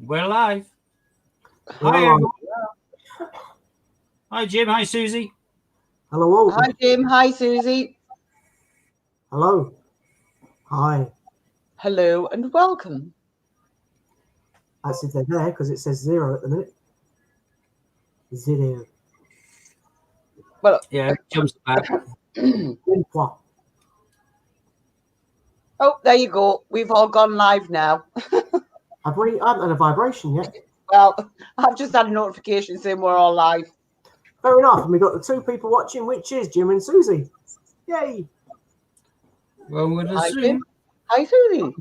We're live. We're Hi, live. everyone. Hi, Jim. Hi, Susie. Hello, all. Hi, Jim. Hi, Susie. Hello. Hi. Hello and welcome. That's if they're there, because it says 0 at the minute. 0. Well, Yeah, it jumps back. oh, there you go. We've all gone live now. Have we? I haven't had a vibration yet. Well, I've just had a notification saying we're all live. Fair enough. And we've got the 2 people watching, which is Jim and Susie. Yay. Well, we'll Hi, assume. Jim. Hi, Susie.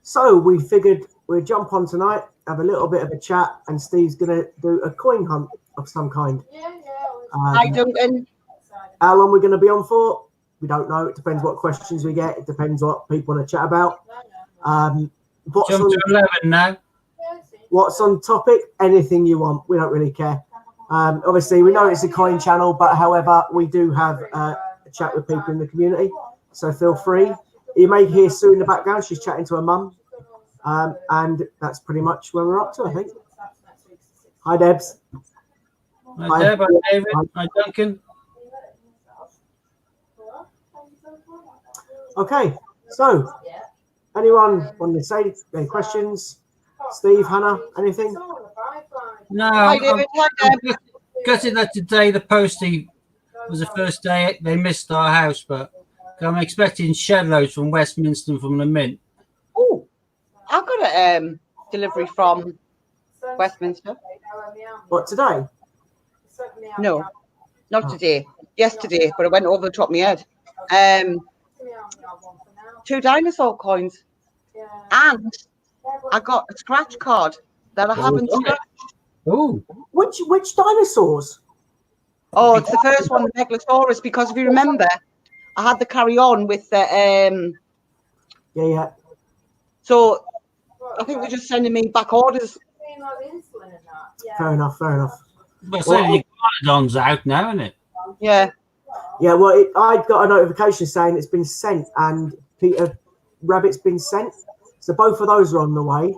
So we figured we'd jump on tonight, have a little bit of a chat, and Steve's going to do a coin hunt of some kind. Hi, Duncan. How long we're going to be on for? We don't know. It depends what questions we get. It depends what people want to chat about. Jump to 11 now. What's on topic? Anything you want. We don't really care. Obviously, we know it's a coin channel, but however, we do have a chat with people in the community. So feel free. You may hear Sue in the background. She's chatting to her mum. And that's pretty much where we're up to, I think. Hi, Debs. Hi, Deb. Hi, David. Hi, Duncan. Okay, so anyone want to say any questions? Steve, Hannah, anything? No, Hi, David. Hi, Deb. gutted that today the postie was the first day they missed our house, but I'm expecting shed loads from Westminster from the Mint. Oh, I got a delivery from Westminster. What, today? No, not today. Yesterday, but it went over the top of my head. 2 dinosaur coins. And I got a scratch card that I haven't scratched. Oh, Which dinosaurs? Oh, it's the first one, the Megalosaurus, because if you remember, I had the carry on with the Yeah. so I think they're just sending me back orders. Fair enough. but so the Iguanodon's out now, isn't it? Yeah. Yeah, well, I got a notification saying it's been sent and Peter Rabbit's been sent. So both of those are on the way.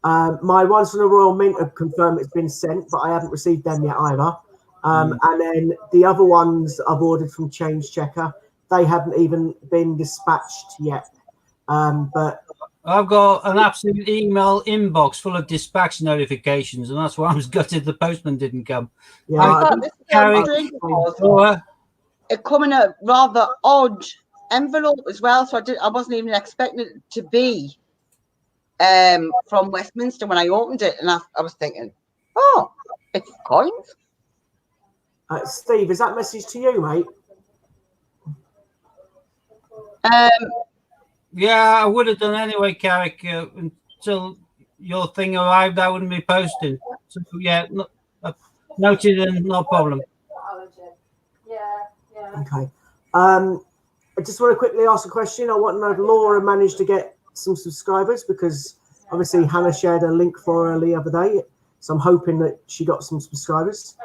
My ones from the Royal Mint have confirmed it's been sent, but I haven't received them yet either. And then the other ones I've ordered from Change Checker, they haven't even been dispatched yet. But I've got an absolute email inbox full of dispatch notifications, and that's why I was gutted the postman didn't come. yeah, It come in a rather odd envelope as well, so I wasn't even expecting it to be from Westminster when I opened it, and I was thinking, oh, it's coins. Steve, is that message to you, mate? Yeah, I would have done anyway, Carrick, until your thing arrived. I wouldn't be posting. So yeah, noted and no problem. Okay. I just want to quickly ask a question. I want to know if Laura managed to get some subscribers, because obviously Hannah shared a link for her the other day. So I'm hoping that she got some subscribers.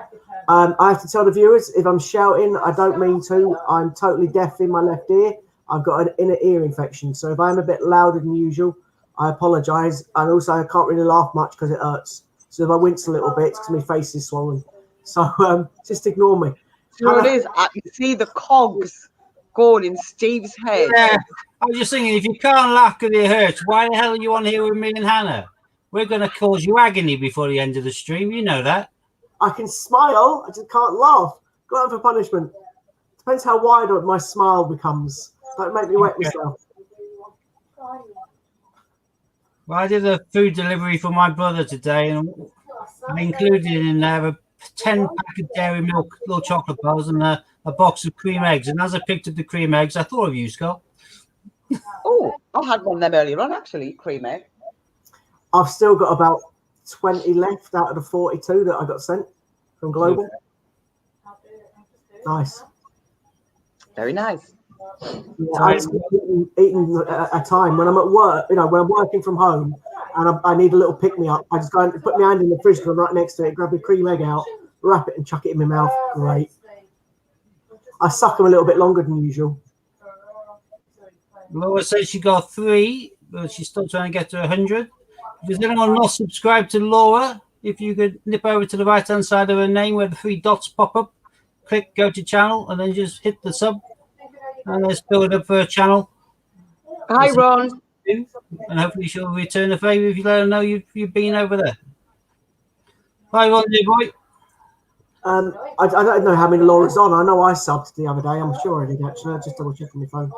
I have to tell the viewers, if I'm shouting, I don't mean to. I'm totally deaf in my left ear. I've got an inner ear infection. So if I'm a bit louder than usual, I apologise. And also, I can't really laugh much because it hurts. So if I wince a little bit, it's because my face is swollen. So just ignore me. So it is. I can see the cogs going in Steve's head. Yeah, I was just thinking, if you can't laugh because it hurts, why the hell are you on here with me and Hannah? We're going to cause you agony before the end of the stream. You know that. I can smile. I just can't laugh. Go out for punishment. Depends how wide my smile becomes. Don't make me wet myself. Well, I did a food delivery for my brother today, and I included in there a 10-pack of dairy milk, little chocolate bars, and a box of cream eggs. And as I picked up the cream eggs, I thought of you, Scott. Oh, I had one of them earlier on, actually, cream egg. I've still got about 20 left out of the 42 that I got sent from Global. Nice. Very nice. Yeah, I just eating at a time when I'm at work, when I'm working from home and I need a little pick-me-up. I just go and put my hand in the fridge because I'm right next to it, grab a cream egg out, wrap it and chuck it in my mouth. Great. I suck them a little bit longer than usual. Laura says she got 3, but she's still trying to get to 100. If there's anyone not subscribed to Laura, if you could nip over to the right-hand side of her name where the 3 dots pop up, click go to channel, and then just hit the sub, and let's build up her channel. Hi, Ron. And hopefully she'll return the favour if you let her know you've been over there. Hi, Ron, dear boy. I don't know how many Laura's on. I know I subbed the other day. I'm sure I did, actually. I just double checked on my phone.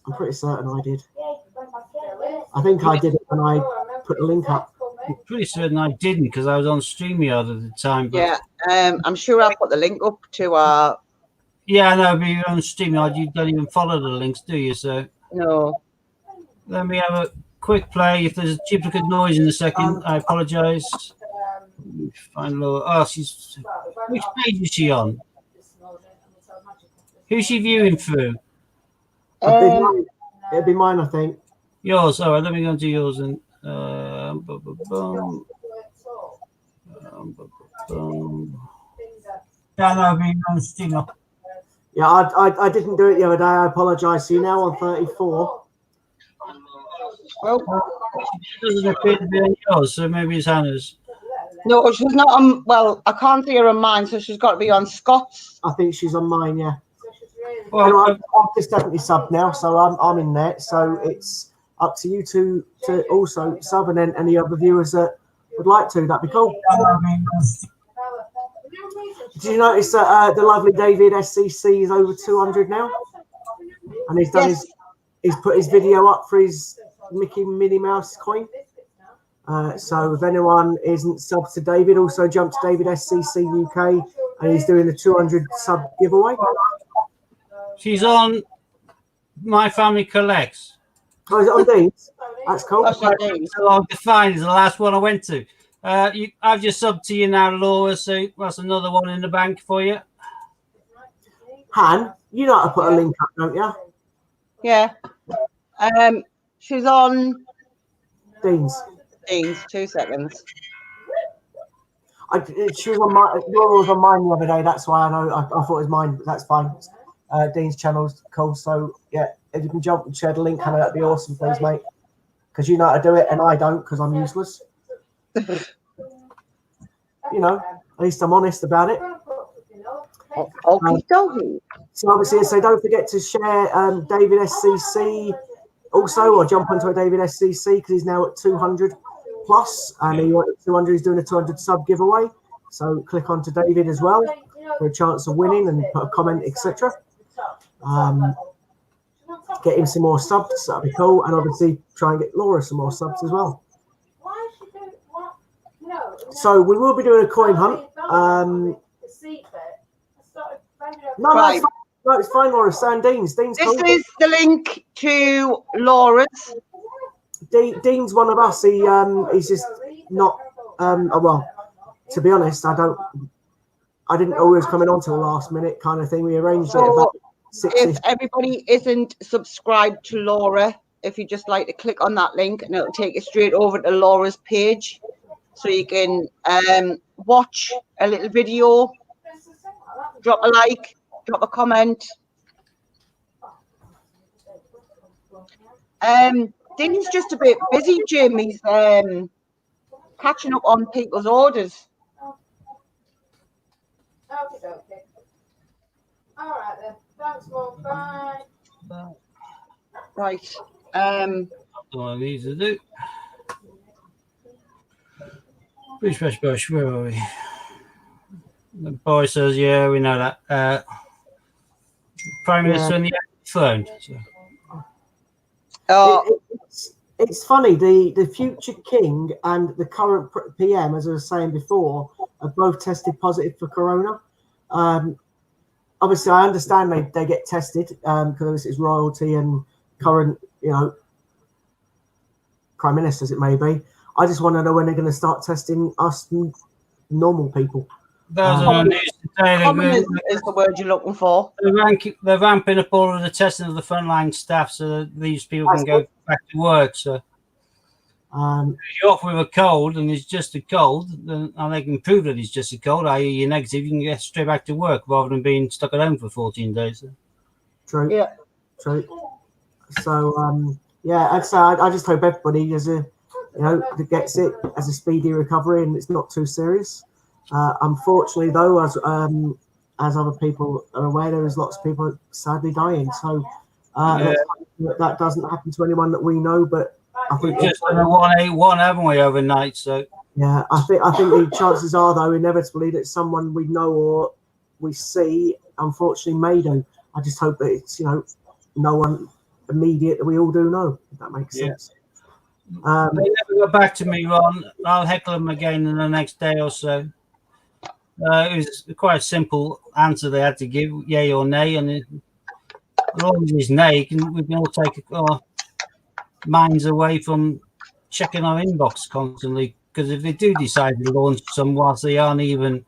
I'm pretty certain I did. I think I did it when I put the link up. I'm pretty certain I didn't because I was on StreamYard at the time. But Yeah, I'm sure I'll put the link up to our. yeah, I know, but you're on StreamYard. You don't even follow the links, do you? So No. let me have a quick play. If there's a duplicate noise in a second, I apologise. Find Laura. Oh, she's. Which page is she on? Who's she viewing through? It'd be mine, I think. Yours. All right, let me go into yours and. Yeah, no, being on StreamYard. Yeah, I didn't do it the other day. I apologise. So you're now on 34. Well, It doesn't appear to be on yours, so maybe it's Hannah's. no, she's not on. Well, I can't see her on mine, so she's got to be on Scott's. I think she's on mine, yeah. Well, Anyway, I've just definitely subbed now, so I'm in there. So it's up to you to also sub, and then any other viewers that would like to. That'd be cool. Did you notice that the lovely David SCC is over 200 now? And he's done he's put his video up for his Minnie Mouse coin. So if anyone isn't subbed to David, also jump to David SCC UK, and he's doing the 200 sub giveaway. she's on My Family Collects. Oh, is it on Dean's? That's cool. That's my name. So Defined is the last one I went to. I've just subbed to you now, Laura, so that's another one in the bank for you. Han, you know how to put a link up, don't you? Yeah. She's on Dean's. 2 seconds. She was on my. Laura was on mine the other day. That's why I know. I thought it was mine, but that's fine. Dean's channel's cool. So yeah, if you can jump and share the link, Hannah, that'd be awesome, please, mate. Because you know how to do it, and I don't, because I'm useless. You know, at least I'm honest about it. Okay. So obviously, so don't forget to share David SCC also, or jump onto a David SCC because he's now at 200 plus, and he wanted 200. He's doing a 200 sub giveaway. So click onto David as well for a chance of winning and put a comment, etc. Get him some more subs. That'd be cool, and obviously try and get Laura some more subs as well. So we will be doing a coin hunt. No, Right. it's fine, Laura. Stan Dean's. Dean's This cool. is the link to Laura's. Dean's one of us. He's just not. Well, to be honest, I didn't always come in on till the last minute kind of thing. We arranged it about 6 If everybody isn't subscribed to Laura, if you just like to click on that link, and it'll take you straight over to Laura's page, so you can watch a little video, drop a like, drop a comment. Dean's just a bit busy, Jim. He's catching up on people's orders. Okay. All right then. Thanks, Mum. Bye. Right. All I need to do. Bush, where are we? The boy says, yeah, we know that. Prime Minister on the phone. So. Oh, It's funny. The future king and the current PM, as I was saying before, have both tested positive for corona. Obviously, I understand they get tested because it's royalty and current, prime ministers, it may be. I just want to know when they're going to start testing us normal people. Those are the news today. communism is the word you're looking for. They're ramping up all of the testing of the frontline staff so that these people can go back to work. So if you're off with a cold and it's just a cold, then and they can prove that it's just a cold, i.e. you're negative, you can get straight back to work rather than being stuck at home for 14 days. True. Yeah. True. So Yeah, I'd say I just hope everybody that gets it as a speedy recovery and it's not too serious. Unfortunately, though, as other people are aware, there is lots of people sadly dying. So let's hope that doesn't happen to anyone that we know. But I think We've just done a 181, haven't we, overnight? So yeah, I think the chances are, though, inevitably that someone we know or we see, unfortunately, may do. I just hope that it's no one immediate that we all do know. If that makes sense. They never got back to me, Ron. I'll heckle them again in the next day or so. It was quite a simple answer they had to give, yay or nay, and as long as it's nay, we can all take our minds away from checking our inbox constantly. Because if they do decide to launch some whilst they aren't even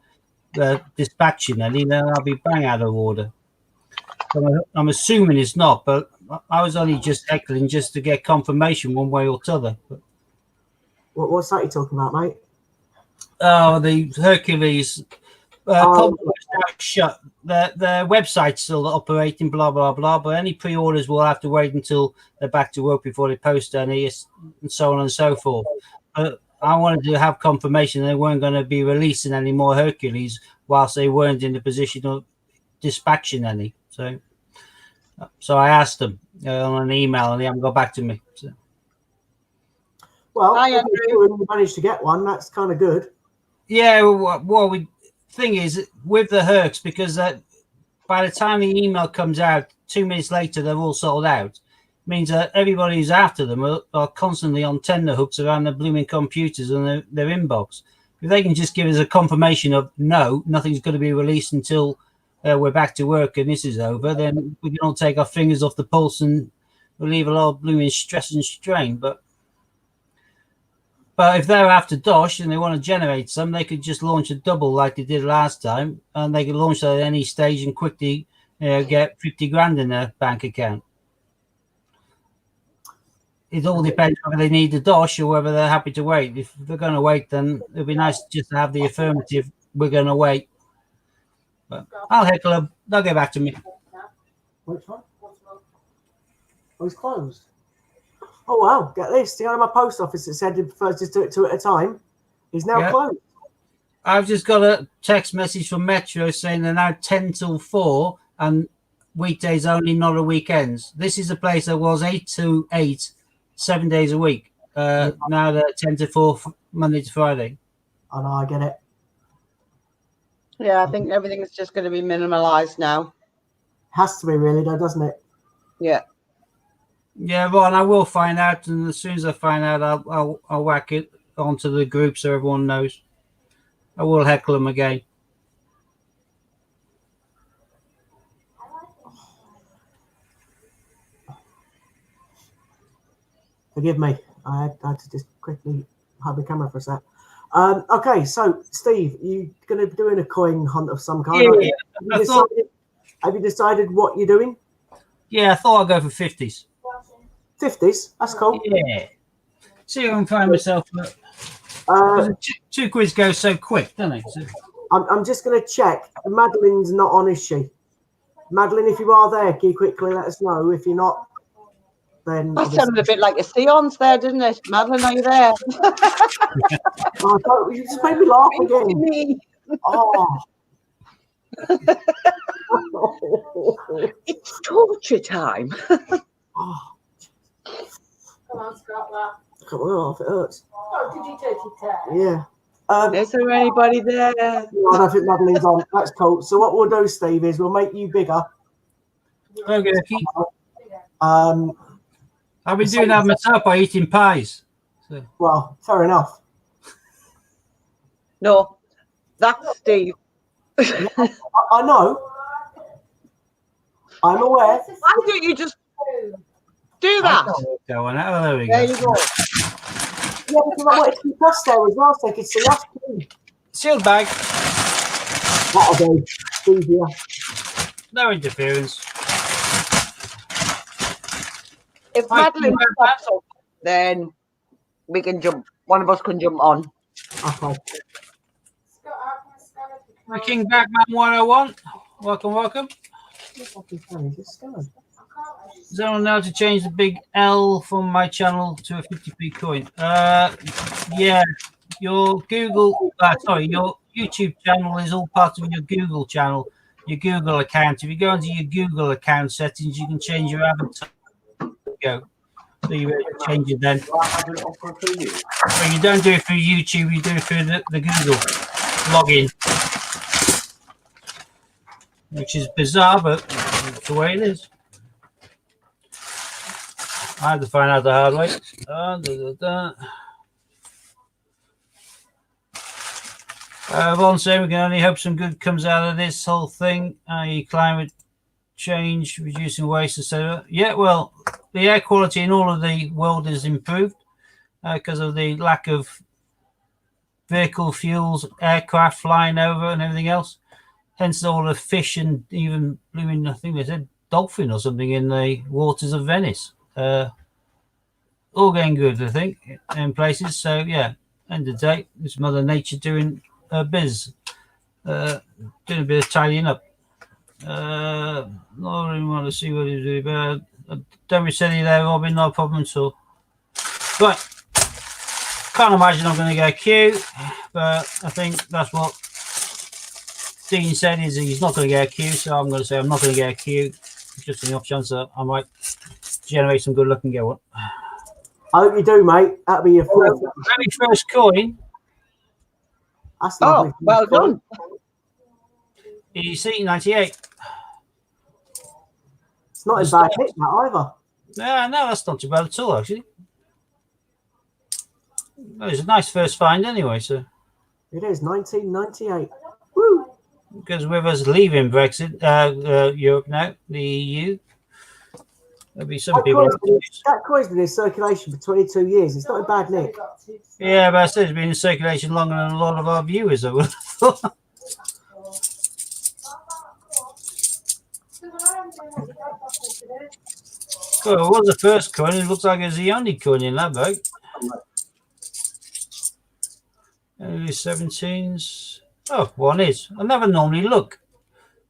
dispatching any, then I'll be bang out of order. So I'm assuming it's not, but I was only just heckling just to get confirmation one way or t'other. What's that you're talking about, mate? Oh, the Hercules. Shut. Their website's still operating, blah blah blah. But any pre-orders will have to wait until they're back to work before they post any, and so on and so forth. I wanted to have confirmation they weren't going to be releasing any more Hercules whilst they weren't in the position of dispatching any. So I asked them on an email, and they haven't got back to me. So. Well, if you managed to get one, that's kind of good. Yeah. Well, thing is with the Hercs, because by the time the email comes out 2 minutes later they're all sold out, means that everybody who's after them are constantly on tender hooks around the blooming computers and their inbox. If they can just give us a confirmation of no, nothing's going to be released until we're back to work and this is over, then we can all take our fingers off the pulse and relieve a lot of blooming stress and strain. But if they're after Dosh and they want to generate some, they could just launch a double like they did last time, and they could launch that at any stage and quickly get 50 grand in their bank account. It all depends whether they need the Dosh or whether they're happy to wait. If they're going to wait, then it'd be nice just to have the affirmative, we're going to wait. But I'll heckle them. They'll get back to me. Which one? Oh, it's closed. Oh, wow. Get this. The my post office that said it prefers just do it two at a time is now closed. I've just got a text message from Metro saying they're now 10 till 4 and weekdays only, not a weekends. This is a place that was 8 to 8, 7 days a week. Now they're 10 to 4, Monday to Friday. I know, I get it. Yeah, I think everything's just going to be minimalised now. Has to be really, though, doesn't it? Yeah. Yeah, Ron, I will find out, and as soon as I find out, I'll whack it onto the group so everyone knows. I will heckle them again. Forgive me. I had to just quickly hide the camera for a sec. Okay, so Steve, you're going to be doing a coin hunt of some kind. Yeah, have you decided what you're doing? Yeah, I thought I'd go for 50s. 50s? That's cool. Yeah. See if I can find myself. Two quiz goes so quick, don't they? So. I'm just going to check. Madeline's not on, is she? Madeline, if you are there, can you quickly let us know? If you're not, then... That sounded a bit like a seance there, didn't it? Madeline, are you there? You just made me laugh again. Oh. It's torture time. Oh. Come on, Scott, laugh. Come on, it hurts. Oh, did you take your test? Yeah. Is there anybody there? No, I don't think Madeline's on. That's cool. So what we'll do, Steve, is we'll make you bigger. Okay. I've been So- doing that myself by eating pies. So. Well, fair enough. No, that's Steve. I know. I'm aware. Why don't you just do that? There we There go. you go. Yeah, because I wanted to keep us there as well, so they could see us too. Sealed bag. That'll do. Easier. No interference. If Madeline pops up, then we can jump. One of us can jump on. Okay. Scott, how can I scan it? The King Bagman 101. Welcome. What the fuck is that? Is it scanning? I can't Does anyone know how to change the big L from my channel to a 50p coin? Yeah, your Google, your YouTube channel is all part of your Google channel, your Google account. If you go into your Google account settings, you can change your avatar. Go. So you change it then. But you don't do it through YouTube, you do it through the Google login. Which is bizarre, but it's the way it is. I had to find out the hard way. Von saying we can only hope some good comes out of this whole thing. Climate change, reducing waste, etc. Yeah, well, the air quality in all of the world is improved because of the lack of vehicle fuels, aircraft flying over, and everything else. Hence, all the fish and even blooming, I think they said dolphin or something in the waters of Venice. All going good, I think, in places. So, yeah, end of the day, it's Mother Nature doing her biz, doing a bit of tidying up. Not really want to see what he's doing, but don't be silly there, Robin, no problem at all. Right, can't imagine I'm going to get a queue, but I think that's what Dean said, is he's not going to get a queue, so I'm going to say I'm not going to get a queue, just in the off chance that I might generate some good luck and get one. I hope you do, mate. That'll be your Very first coin. That's lovely. Well done. EC 98. It's not a bad hit, that either. No, that's not too bad at all, actually. Well, it's a nice first find anyway, so. It is 1998. Woo! Because with us leaving Brexit, Europe now, the EU, there'll be some people. That coin's been in circulation for 22 years. It's not a bad nick. Yeah, but I said it's been in circulation longer than a lot of our viewers, I would have thought. Well, it was the first coin. It looks like it's the only coin in that bag. Early 17s. Oh, one is. I never normally look.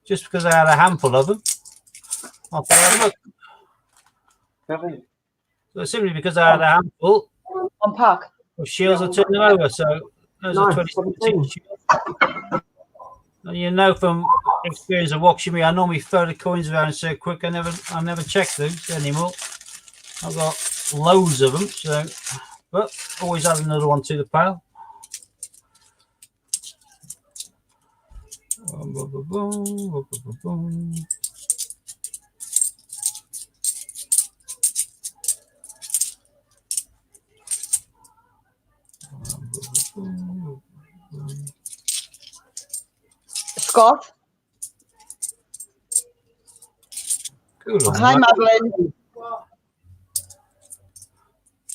Just because I had a handful of them. I'll have a look. So simply because I had a handful Unpack. of shields, I turned them over. So those are 2017 shields. And you know from experience of watching me, I normally throw the coins around so quick I never check those anymore. I've got loads of them, so but always add another one to the pile. Scott. Good on, Hi, Mike. Madeline.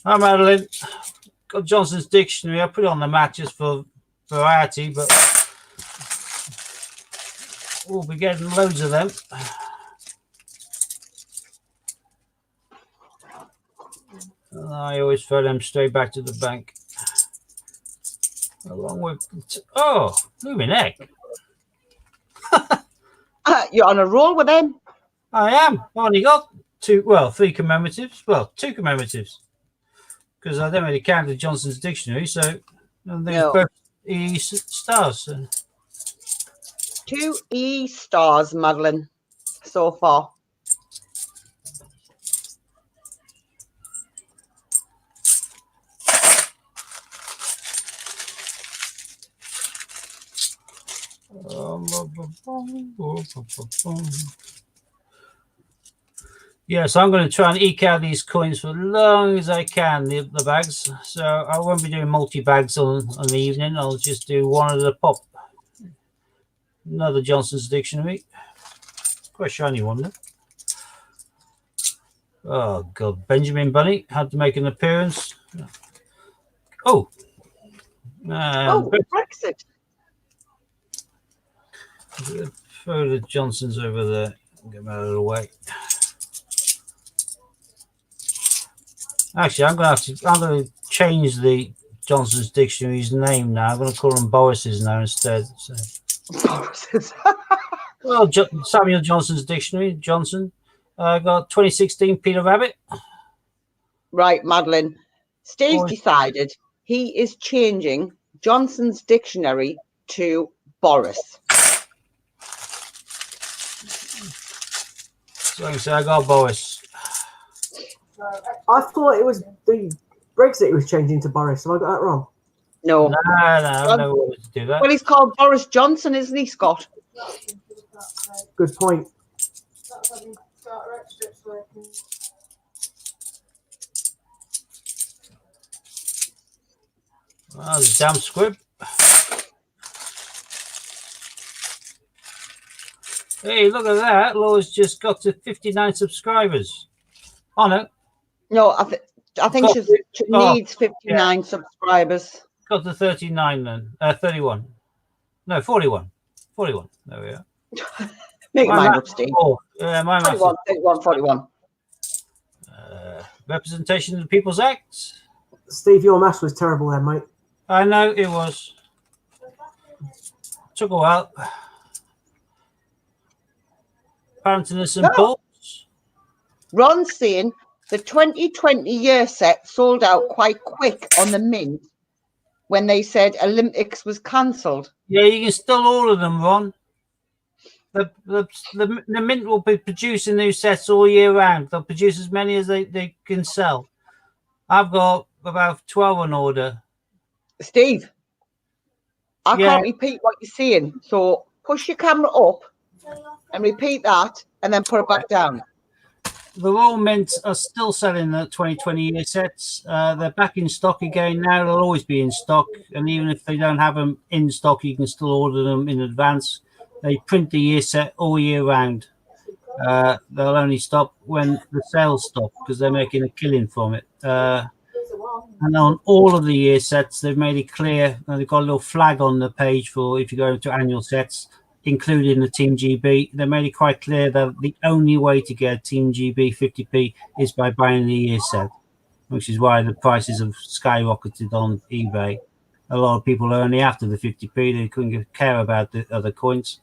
Hi, Madeline. Got Johnson's Dictionary. I put it on the mat just for variety, but we'll be getting loads of them. And I always throw them straight back to the bank. Along with, oh, moving heck. You're on a roll with them. I am. I only got three commemoratives. Well, two commemoratives. Because I don't really count the Johnson's Dictionary, so there's both E stars. So. 2 E stars, Madeline, so far. Yeah, so I'm going to try and eke out these coins for as long as I can, the bags. So I won't be doing multi-bags on the evening. I'll just do one at a pop. Another Johnson's Dictionary. Quite a shiny one, though. Oh, God. Benjamin Bunny had to make an appearance. Oh. Brexit. Throw the Johnsons over there. Get them out of the way. Actually, I'm going to change the Johnson's Dictionary's name now. I'm going to call them Boris's now instead. So. Well, Samuel Johnson's Dictionary, Johnson. I got 2016 Peter Rabbit. Right, Madeline. Steve's Boris. decided he is changing Johnson's dictionary to Boris. So I got Boris. I thought it was the Brexit he was changing to Boris. Have I got that wrong? No. No, I never wanted to do that. Well, he's called Boris Johnson, isn't he, Scott? Good point. That's having starter extras working. Oh, the damn squib. Hey, look at that. Laura's just got to 59 subscribers. Oh, no. No, I think Got she needs 59 subscribers. Got to 39 then. 31. No, 41. 41. There we are. Make My mine math- up, Steve. Oh, my math is- 41, 31, 41. Representation of the People's Act. Steve, your maths was terrible then, mate. I know it was. Took a while. Parenting and St. Paul's. Ron's saying the 2020 year set sold out quite quick on the Mint when they said Olympics was cancelled. Yeah, you can still order them, Ron. The Mint will be producing new sets all year round. They'll produce as many as they can sell. I've got about 12 on order. Steve, I Yeah. can't repeat what you're saying. So push your camera up and repeat that and then put it back down. The Royal Mint are still selling the 2020 year sets. They're back in stock again now. They'll always be in stock. And even if they don't have them in stock, you can still order them in advance. They print the year set all year round. They'll only stop when the sales stop because they're making a killing from it. And on all of the year sets, they've made it clear. They've got a little flag on the page for if you go into annual sets, including the Team GB. They made it quite clear that the only way to get Team GB 50p is by buying the year set, which is why the prices have skyrocketed on eBay. A lot of people are only after the 50p. They couldn't care about the other coins.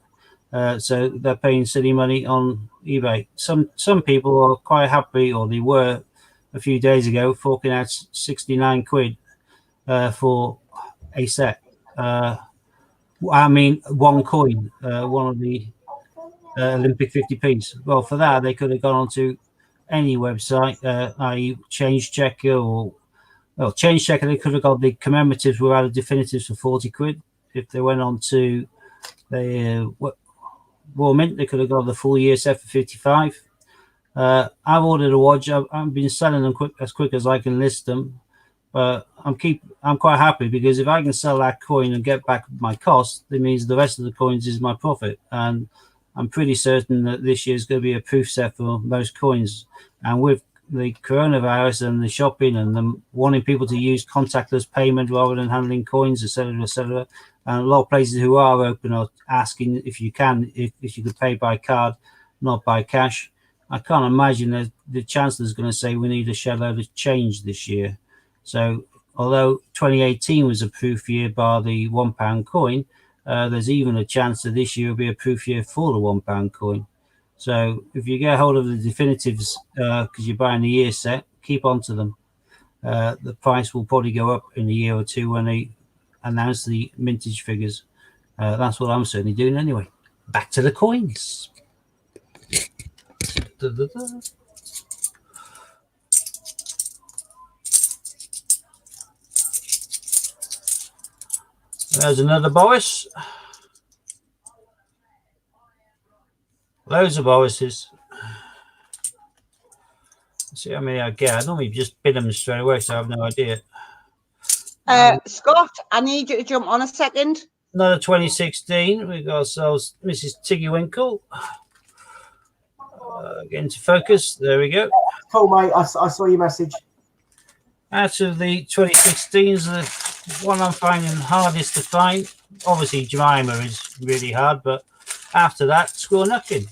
So they're paying silly money on eBay. Some people are quite happy, or they were a few days ago, forking out 69 quid for a set. I mean, one coin, one of the Olympic 50p's. Well, for that, they could have gone onto any website, i.e. Change Checker Change Checker. They could have got the commemoratives without the definitives for 40 quid. If they went on to the Royal Mint, they could have got the full year set for 55. I've ordered a watch. I've been selling them as quick as I can list them, but I'm quite happy because if I can sell that coin and get back my cost, that means the rest of the coins is my profit. And I'm pretty certain that this year is going to be a proof set for most coins. And with the coronavirus and the shopping and them wanting people to use contactless payment rather than handling coins, etc., and a lot of places who are open are asking if you could pay by card, not by cash. I can't imagine that the Chancellor is going to say we need a shed load of change this year. So although 2018 was a proof year bar the £1 coin, there's even a chance that this year will be a proof year for the £1 coin. So if you get hold of the definitives because you're buying the year set, keep on to them. The price will probably go up in a year or two when they announce the mintage figures. That's what I'm certainly doing anyway. Back to the coins. There's another Boris. Loads of Borises. Let's see how many I get. I normally just bid them straight away, so I have no idea. Scott, I need you to jump on a second. Another 2016. We've got ourselves Mrs. Tiggy Winkle. Get into focus. There we go. Cool, mate. I saw your message. Out of the 2016s, the one I'm finding hardest to find, obviously Jemima is really hard, but after that, Squirrel Nutkin.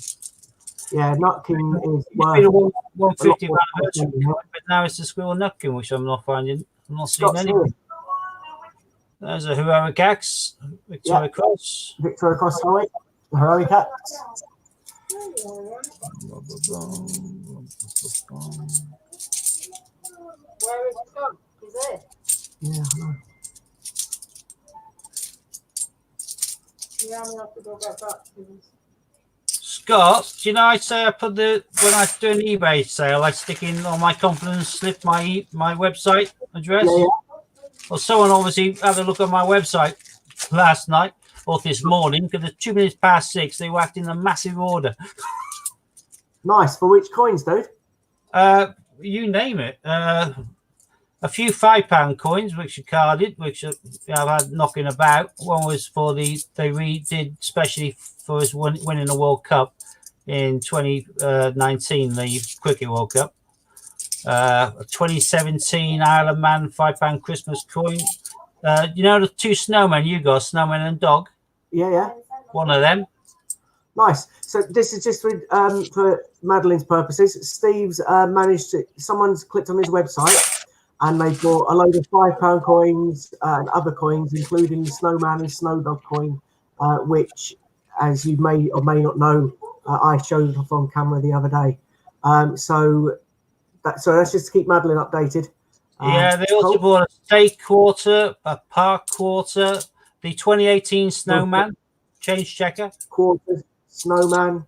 Yeah, Nutkin is It's been a worth 150th a lot anniversary, more. but now it's the Squirrel Nutkin, which I'm not finding. I'm not seeing Scott's any. here. There's a Heroic Axe, Victoria Cross. Victoria Cross, heroic cats. Where is it gone? Is it? Yeah, I know. Yeah, I'm gonna have to go back to this. Scott, do you know I say I put when I do an eBay sale, I stick in on my confidence slip my website address? Yeah, yeah. Well, someone obviously had a look at my website last night or this morning because at 2 minutes past 6 they whacked in a massive order. Nice. For which coins, dude? You name it. A few £5 coins, which are carded, which I've had knocking about. One was for they redid especially for us winning the World Cup in 2019, the Cricket World Cup. A 2017 Isle of Man £5 Christmas coin. You know the two snowmen you got, Snowman and Dog? Yeah, yeah. One of them. Nice. So this is just for Madeline's purposes. Steve's someone's clicked on his website and they bought a load of £5 coins and other coins, including the Snowman and Snow Dog coin, which, as you may or may not know, I showed off on camera the other day. So that's just to keep Madeline updated. Yeah, they also bought a Stake quarter, a Park quarter, the 2018 Snowman change checker. Quarters, Snowman,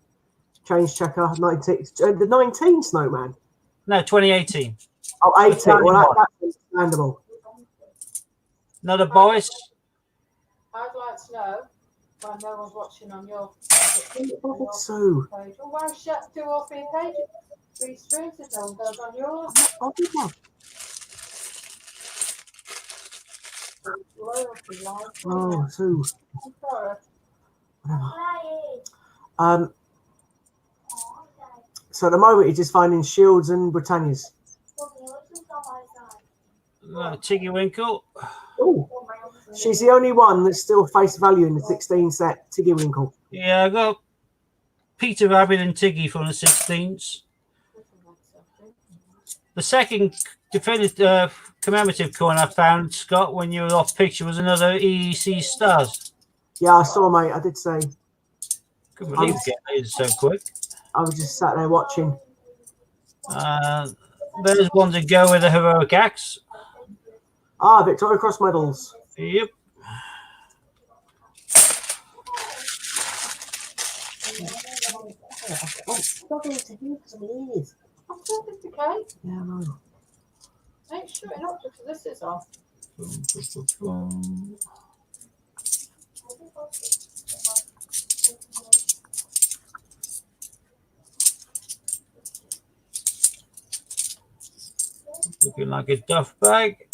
change checker, the 19 Snowman. No, 2018. Oh, 18. Well, that's understandable. Another Boris. I'd like to know why no one's watching on your So, page. Well, why shut 2 or 3 pages? 3 streams if no one goes on yours. Loyalty, like. Oh, so I'm sorry. whatever. So at the moment, you're just finding Shields and Britannias. Tiggy Winkle. Oh, she's the only one that's still face value in the 16 set. Tiggy Winkle. Yeah, I got Peter Rabbit and Tiggy from the 16s. The second definitive commemorative coin I found, Scott, when you were off picture, was another EEC Stars. Yeah, I saw, mate. I did say. Couldn't believe it so quick. I was just sat there watching. There's one to go with the Heroic Axe. Ah, Victoria Cross medals. Yep. Oh, struggling to hear because of my ears. I'm talking to Kate. Yeah, I know. Ain't shutting up because this is on. Looking like a duff bag.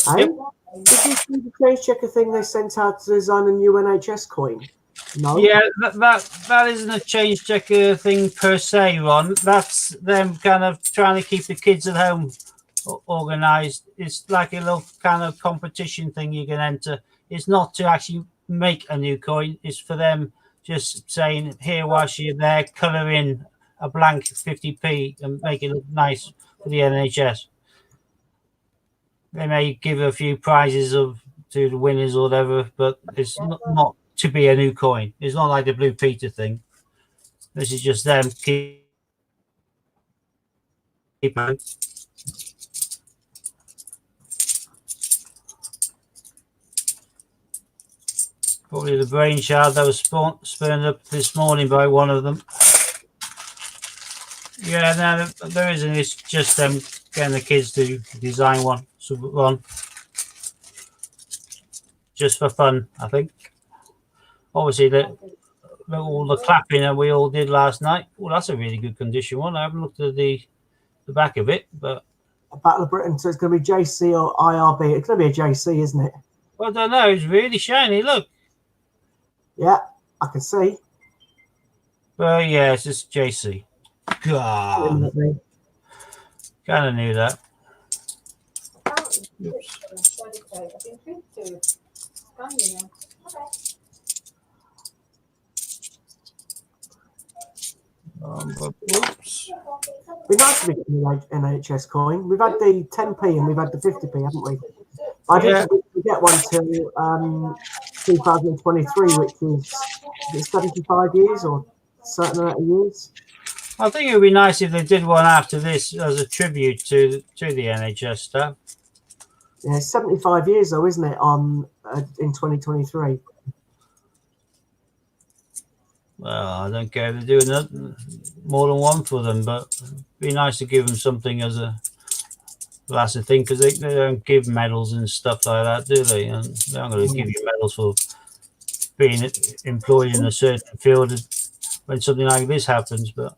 Hey, did you see the change checker thing they sent out to design a new NHS coin? No. Yeah, that isn't a change checker thing per se, Ron. That's them kind of trying to keep the kids at home organized. It's like a little kind of competition thing you can enter. It's not to actually make a new coin. It's for them just saying, here, whilst you're there, colour in a blank 50p and make it look nice for the NHS. They may give a few prizes to the winners or whatever, but it's not to be a new coin. It's not like the Blue Peter thing. This is just them keep probably the brainchild that was spurned up this morning by one of them. Yeah, no, there isn't. It's just them getting the kids to design one. Just for fun, I think. Obviously, all the clapping that we all did last night. Well, that's a really good condition one. I haven't looked at the back of it, but Battle of Britain. So it's going to be JC or IRB. It's going to be a JC, isn't it? well, I don't know. It's really shiny. Look. Yeah, I can see. Well, yeah, it's just JC. God, kind of knew that. Oops. Oops. Be nice to be getting an NHS coin. We've had the 10p and we've had the 50p, haven't we? I didn't think we get one till 2023, which is 75 years or certain amount of years. I think it would be nice if they did one after this as a tribute to the NHS stuff. Yeah, 75 years though, isn't it? On in 2023. Well, I don't care if they're doing more than one for them, but it'd be nice to give them something as a lasting thing, because they don't give medals and stuff like that, do they? And they're not going to give you medals for being employed in a certain field when something like this happens. But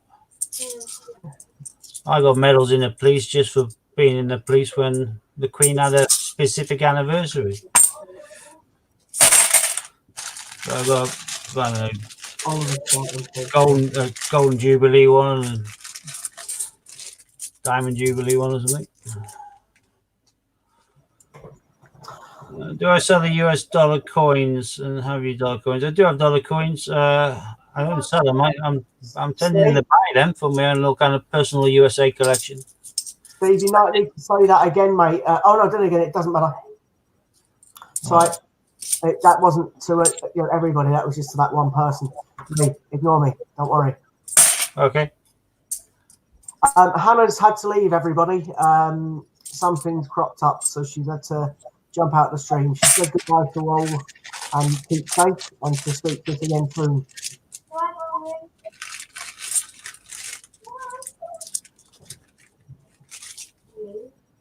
I got medals in the police just for being in the police when the Queen had a specific anniversary. So I got, I don't know, golden jubilee one and diamond jubilee one or something. Do I sell the US dollar coins and have you dollar coins? I do have dollar coins. I don't sell them. I'm tending to buy them for my own little kind of personal USA collection. Steve, you might need to say that again, mate. Oh no, don't again. It doesn't matter. Sorry, that wasn't to everybody. That was just to that one person. Ignore me. Don't worry. Okay. Hannah's had to leave, everybody. Something's cropped up, so she's had to jump out the stream. She said goodbye to all and keep safe, and to speak to us again soon.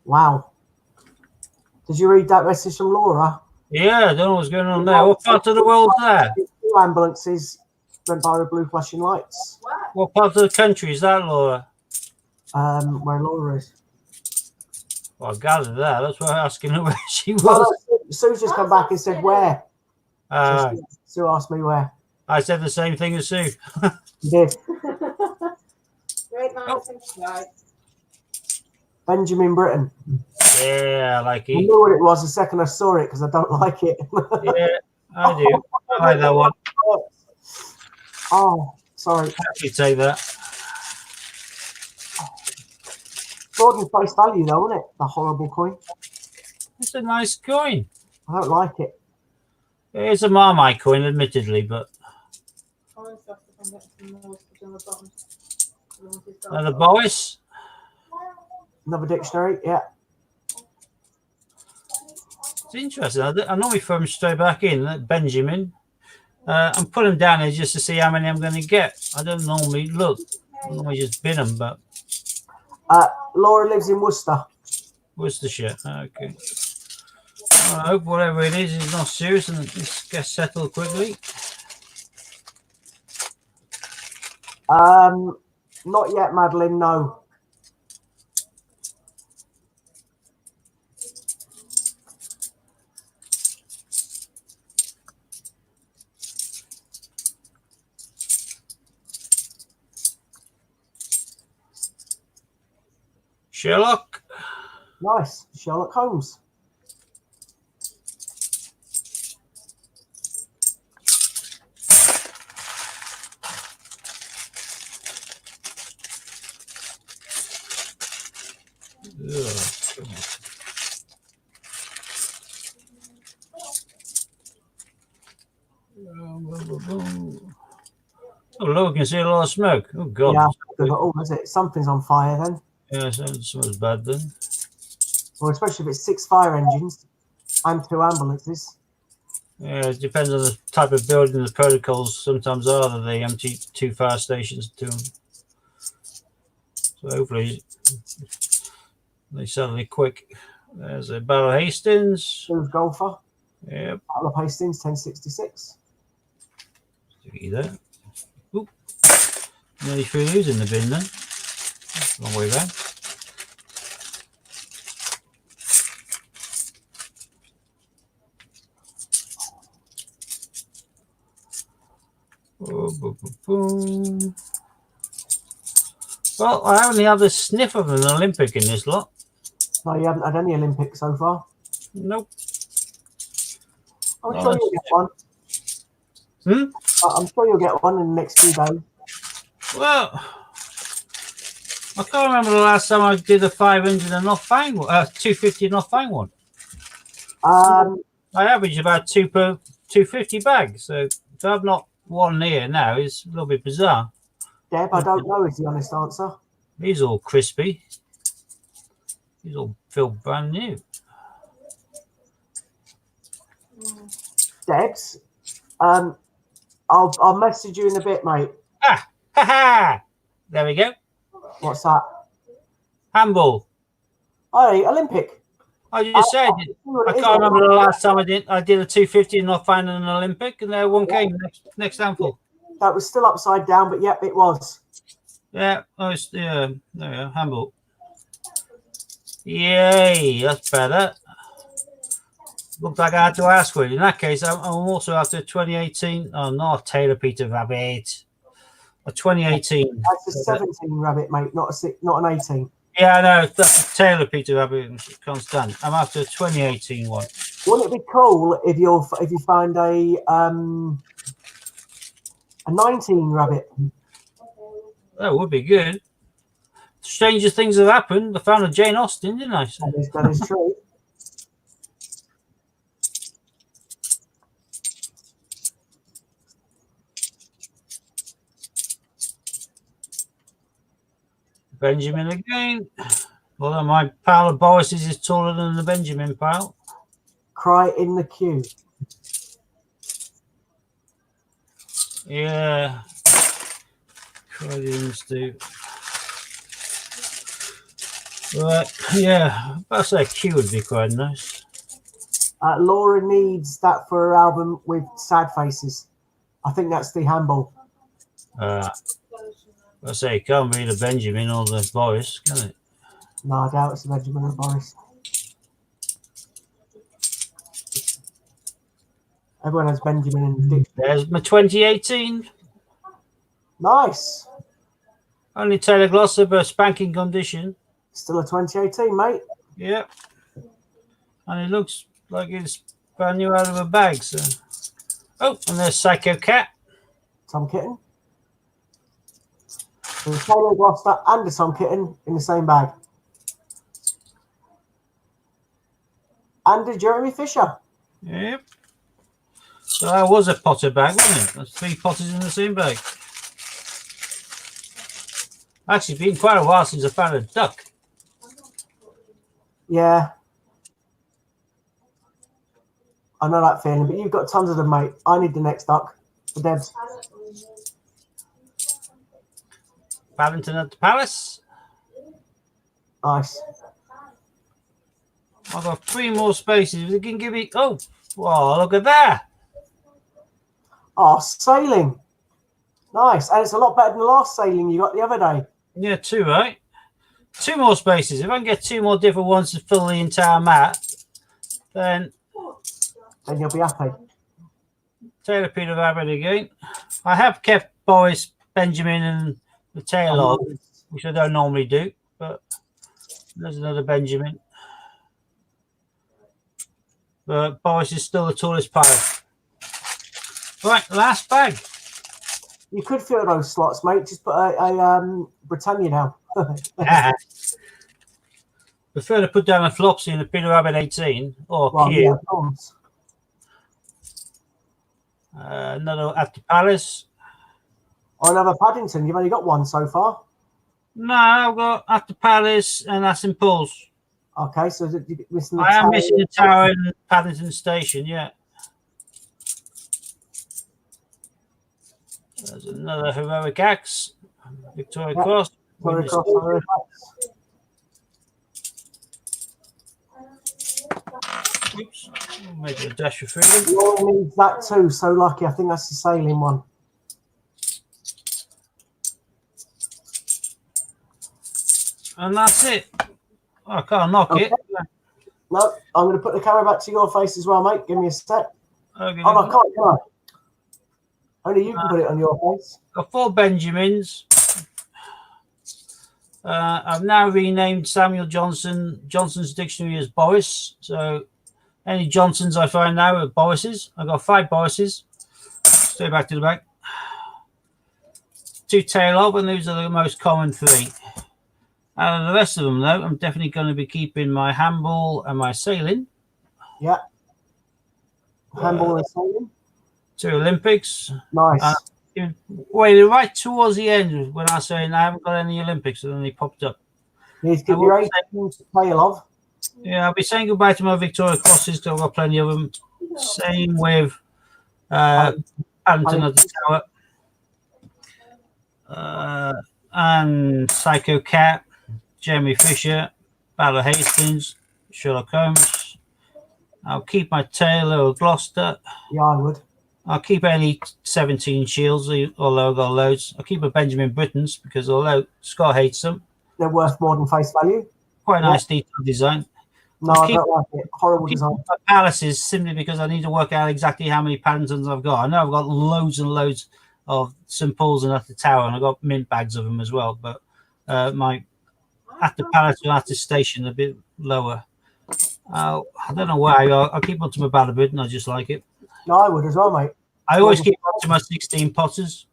Wow. Did you read that message from Laura? Yeah, I don't know what's going on there. What part of the world's there? 2 ambulances went by with blue flashing lights. What part of the country is that, Laura? Where Laura is. Well, I gathered that. That's why I'm asking her where she was. Well, Sue's just come back and said where. So Sue asked me where. I said the same thing as Sue. You did. Great nice and right. Benjamin Britten. Yeah, I like I it. knew what it was the second I saw it because I don't like it. Yeah, I do. I like that one. Oh, sorry. You take that. Gordon face value though, isn't it? The horrible coin. It's a nice coin. I don't like it. It's a Marmite coin, admittedly, but the Boris. Another dictionary, yeah. It's interesting. I normally throw them straight back in. Benjamin. I'm putting them down here just to see how many I'm going to get. I don't normally look. I normally just bin them, but Laura lives in Worcester. Worcestershire. Okay. I hope whatever it is not serious and it gets settled quickly. Not yet, Madeline, no. Sherlock. Nice. Sherlock Holmes. Oh, look, you can see a lot of smoke. Oh, God. Yeah, oh, is it? Something's on fire then. Yeah, so it smells bad then. Well, especially if it's 6 fire engines and 2 ambulances. Yeah, it depends on the type of building. The protocols sometimes are that they empty 2 fire stations to them. So hopefully they settle it quick. There's a Battle of Hastings. There's Golfer. Yep. Battle of Hastings, 1066. Sticky there. Oop. Nearly threw those in the bin then. Long way back. Oh, boom, boom, boom. Well, I only have a sniff of an Olympic in this lot. No, you haven't had any Olympics so far. Nope. I'm sure you'll get one. I'm sure you'll get one in the next few days. Well, I can't remember the last time I did a 500 and not find one. 250 and not find one. I average about 2 per 250 bags. So if I've not one here now is a little bit bizarre. Deb, I don't know is the honest answer. He's all crispy. He's all feel brand new. Debs, I'll message you in a bit, mate. Ah, ha ha! There we go. What's that? Handball. Oh, Olympic. I just said it. I can't remember the last time I did a 250 and not finding an Olympic, and there one came next handful. That was still upside down, but yep, it was. Yeah, there we go, handball. Yay, that's better. Looks like I had to ask for it. In that case, I'm also after 2018. Oh, not Taylor Peter Rabbit. A 2018. That's a 17 rabbit, mate, not an 18. Yeah, I know. That's Taylor Peter Rabbit. Can't stand. I'm after a 2018 one. Wouldn't it be cool if you find a 19 rabbit? That would be good. Stranger things have happened. I found a Jane Austen, didn't I? That is true. Benjamin again. Although my pile of Boris's is taller than the Benjamin pile. Cry in the queue. Yeah. Crydians do. Right, yeah. I'd say Q would be quite nice. Laura needs that for her album with sad faces. I think that's the handball. I say it can't be the Benjamin or the Boris, can it? No, I doubt it's the Benjamin and Boris. Everyone has Benjamin and Dick. There's my 2018. Nice. Only Taylor Gloucester, but spanking condition. Still a 2018, mate. Yep. And it looks like it's brand new out of a bag. So, oh, and there's Psycho Cat. Tom Kitten. There's Taylor Gloucester and a Tom Kitten in the same bag. And a Jeremy Fisher. Yep. So that was a Potter bag, wasn't it? That's 3 Potters in the same bag. Actually, it's been quite a while since I found a duck. Yeah. I know that feeling, but you've got tons of them, mate. I need the next duck for Debs. Paddington at the Palace. Nice. I've got 3 more spaces. They can give me. Oh, wow, look at that. Oh, sailing. Nice. And it's a lot better than the last sailing you got the other day. Yeah, 2, right? 2 more spaces. If I can get 2 more different ones to fill the entire mat, then You'll be happy. Taylor Peter Rabbit again. I have kept Boris, Benjamin, and the tail of, which I don't normally do, but there's another Benjamin. But Boris is still the tallest pirate. Right, last bag. You could fill those slots, mate. Just put a Britannia down. Prefer to put down a Flopsy and a Peter Rabbit 18 or Well, Q. yeah, of course. Another at the Palace. Another Paddington. You've only got one so far. No, I've got at the Palace and that's in Paul's. Okay, so you're missing the I am tower. missing the tower in Paddington Station, yeah. There's another Heroic Axe. Victoria Yep. Cross. Sorry, cross over. Oops. Make it a dash for freedom. Laura needs that too. So lucky. I think that's the sailing one. And that's it. Oh, I can't knock it. No, I'm going to put the camera back to your face as well, mate. Give me a sec. Okay. Oh, no, I can't, can I? Only you can put it on your face. Got 4 Benjamins. I've now renamed Samuel Johnson's dictionary as Boris. So any Johnsons I find now are Boris's. I've got 5 Boris's. Straight back to the back. 2 tail of, and these are the most common 3. Out of the rest of them, though, I'm definitely going to be keeping my handball and my sailing. Yeah. Handball and sailing. to Olympics. Nice. Wait, right towards the end when I was saying I haven't got any Olympics, and then they popped up. You need to keep your 18 to tail of. Yeah, I'll be saying goodbye to my Victoria Crosses because I've got plenty of them. Same with Paddington at the Tower. And Psycho Cat, Jeremy Fisher, Battle Hastings, Sherlock Holmes. I'll keep my Taylor of Gloucester. Yeah, I would. I'll keep any 17 Shields, although I've got loads. I'll keep a Benjamin Britons because although Scott hates them, They're worth more than face value. quite nice detailed design. No, I don't like it. Horrible design. Palaces simply because I need to work out exactly how many Paddingtons I've got. I know I've got loads and loads of St Paul's and at the Tower, and I've got mint bags of them as well. But my at the Palace and at the station a bit lower. I don't know why. I'll keep on to my Balabid, and I just like it. No, I would as well, mate. I always keep on to my 16 Potters.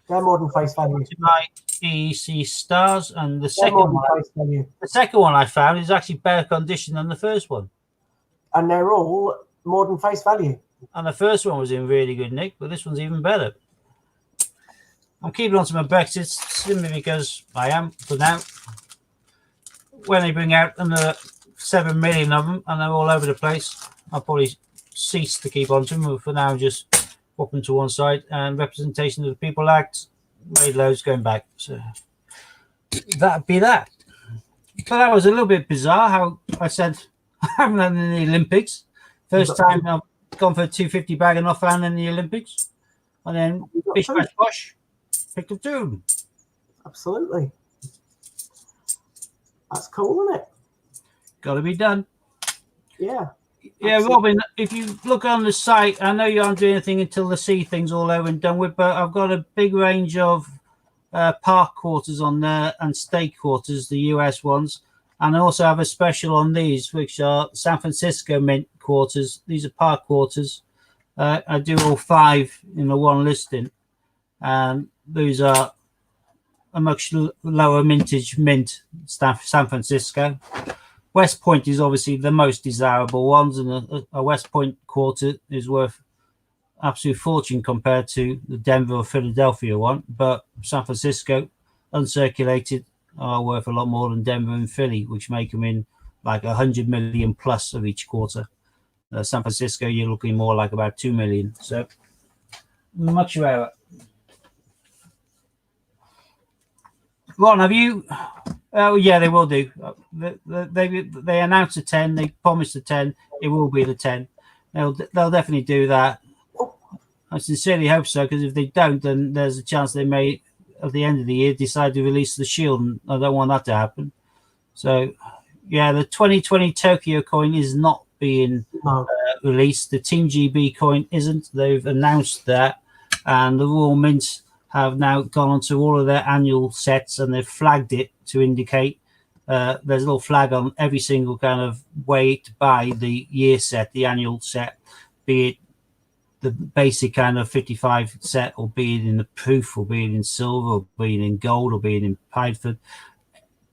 They're more than face value. To my EC Stars, and the They're more than face value. second one I found is actually better condition than the first one. And they're all more than face value. And the first one was in really good nick, but this one's even better. I'm keeping on to my Brexits simply because I am for now. When they bring out another 7 million of them and they're all over the place, I'll probably cease to keep on to them. But for now, just pop them to one side. And Representation of the People Act, made loads going back. So that'd be that. But that was a little bit bizarre how I said I haven't had any Olympics. First time I've gone for a 250 bag and not found in the Olympics. And then Bish Bash Bosh picked up 2. Absolutely. That's cool, isn't it? Got to be done. Yeah. Yeah, Absolutely. Robin, if you look on the site, I know you aren't doing anything until the sea thing's all over and done with, but I've got a big range of park quarters on there and state quarters, the US ones. And I also have a special on these, which are San Francisco Mint quarters. These are park quarters. I do all 5 in the one listing. And these are a much lower mintage mint, San Francisco. West Point is obviously the most desirable ones, and a West Point quarter is worth absolute fortune compared to the Denver or Philadelphia one. But San Francisco, uncirculated, are worth a lot more than Denver and Philly, which make them in like 100 million plus of each quarter. San Francisco, you're looking more like about 2 million. So much rarer. Ron, have you? Oh yeah, they will do. They announced a 10. They promised a 10. It will be the 10. They'll definitely do that. I sincerely hope so, because if they don't, then there's a chance they may, at the end of the year, decide to release the Shield, and I don't want that to happen. So, yeah, the 2020 Tokyo coin is not being released. The Team GB coin isn't. They've announced that, and the Royal Mint have now gone onto all of their annual sets, and they've flagged it to indicate there's a little flag on every single kind of way to buy the year set, the annual set, be it the basic kind of 55 set, or be it in the proof, or be it in silver, or be it in gold, or be it in Pideford.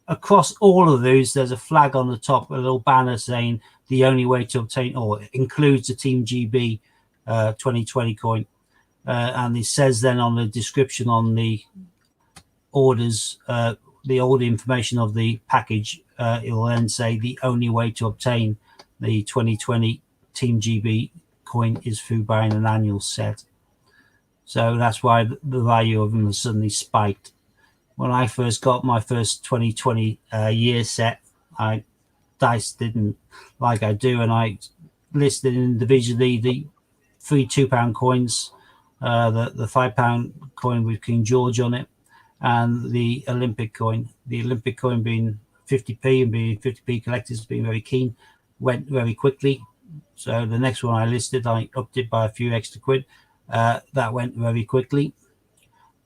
Across all of those, there's a flag on the top, a little banner saying the only way to obtain, or it includes the Team GB 2020 coin. And it says then on the description on the orders, the order information of the package, it will then say the only way to obtain the 2020 Team GB coin is through buying an annual set. So that's why the value of them has suddenly spiked. When I first got my first 2020 year set, I diced it like I do, and I listed individually the 3 £2 coins, the £5 coin with King George on it, and the Olympic coin. The Olympic coin being 50p, and being 50p collectors being very keen, went very quickly. So the next one I listed, I upped it by a few extra quid. That went very quickly.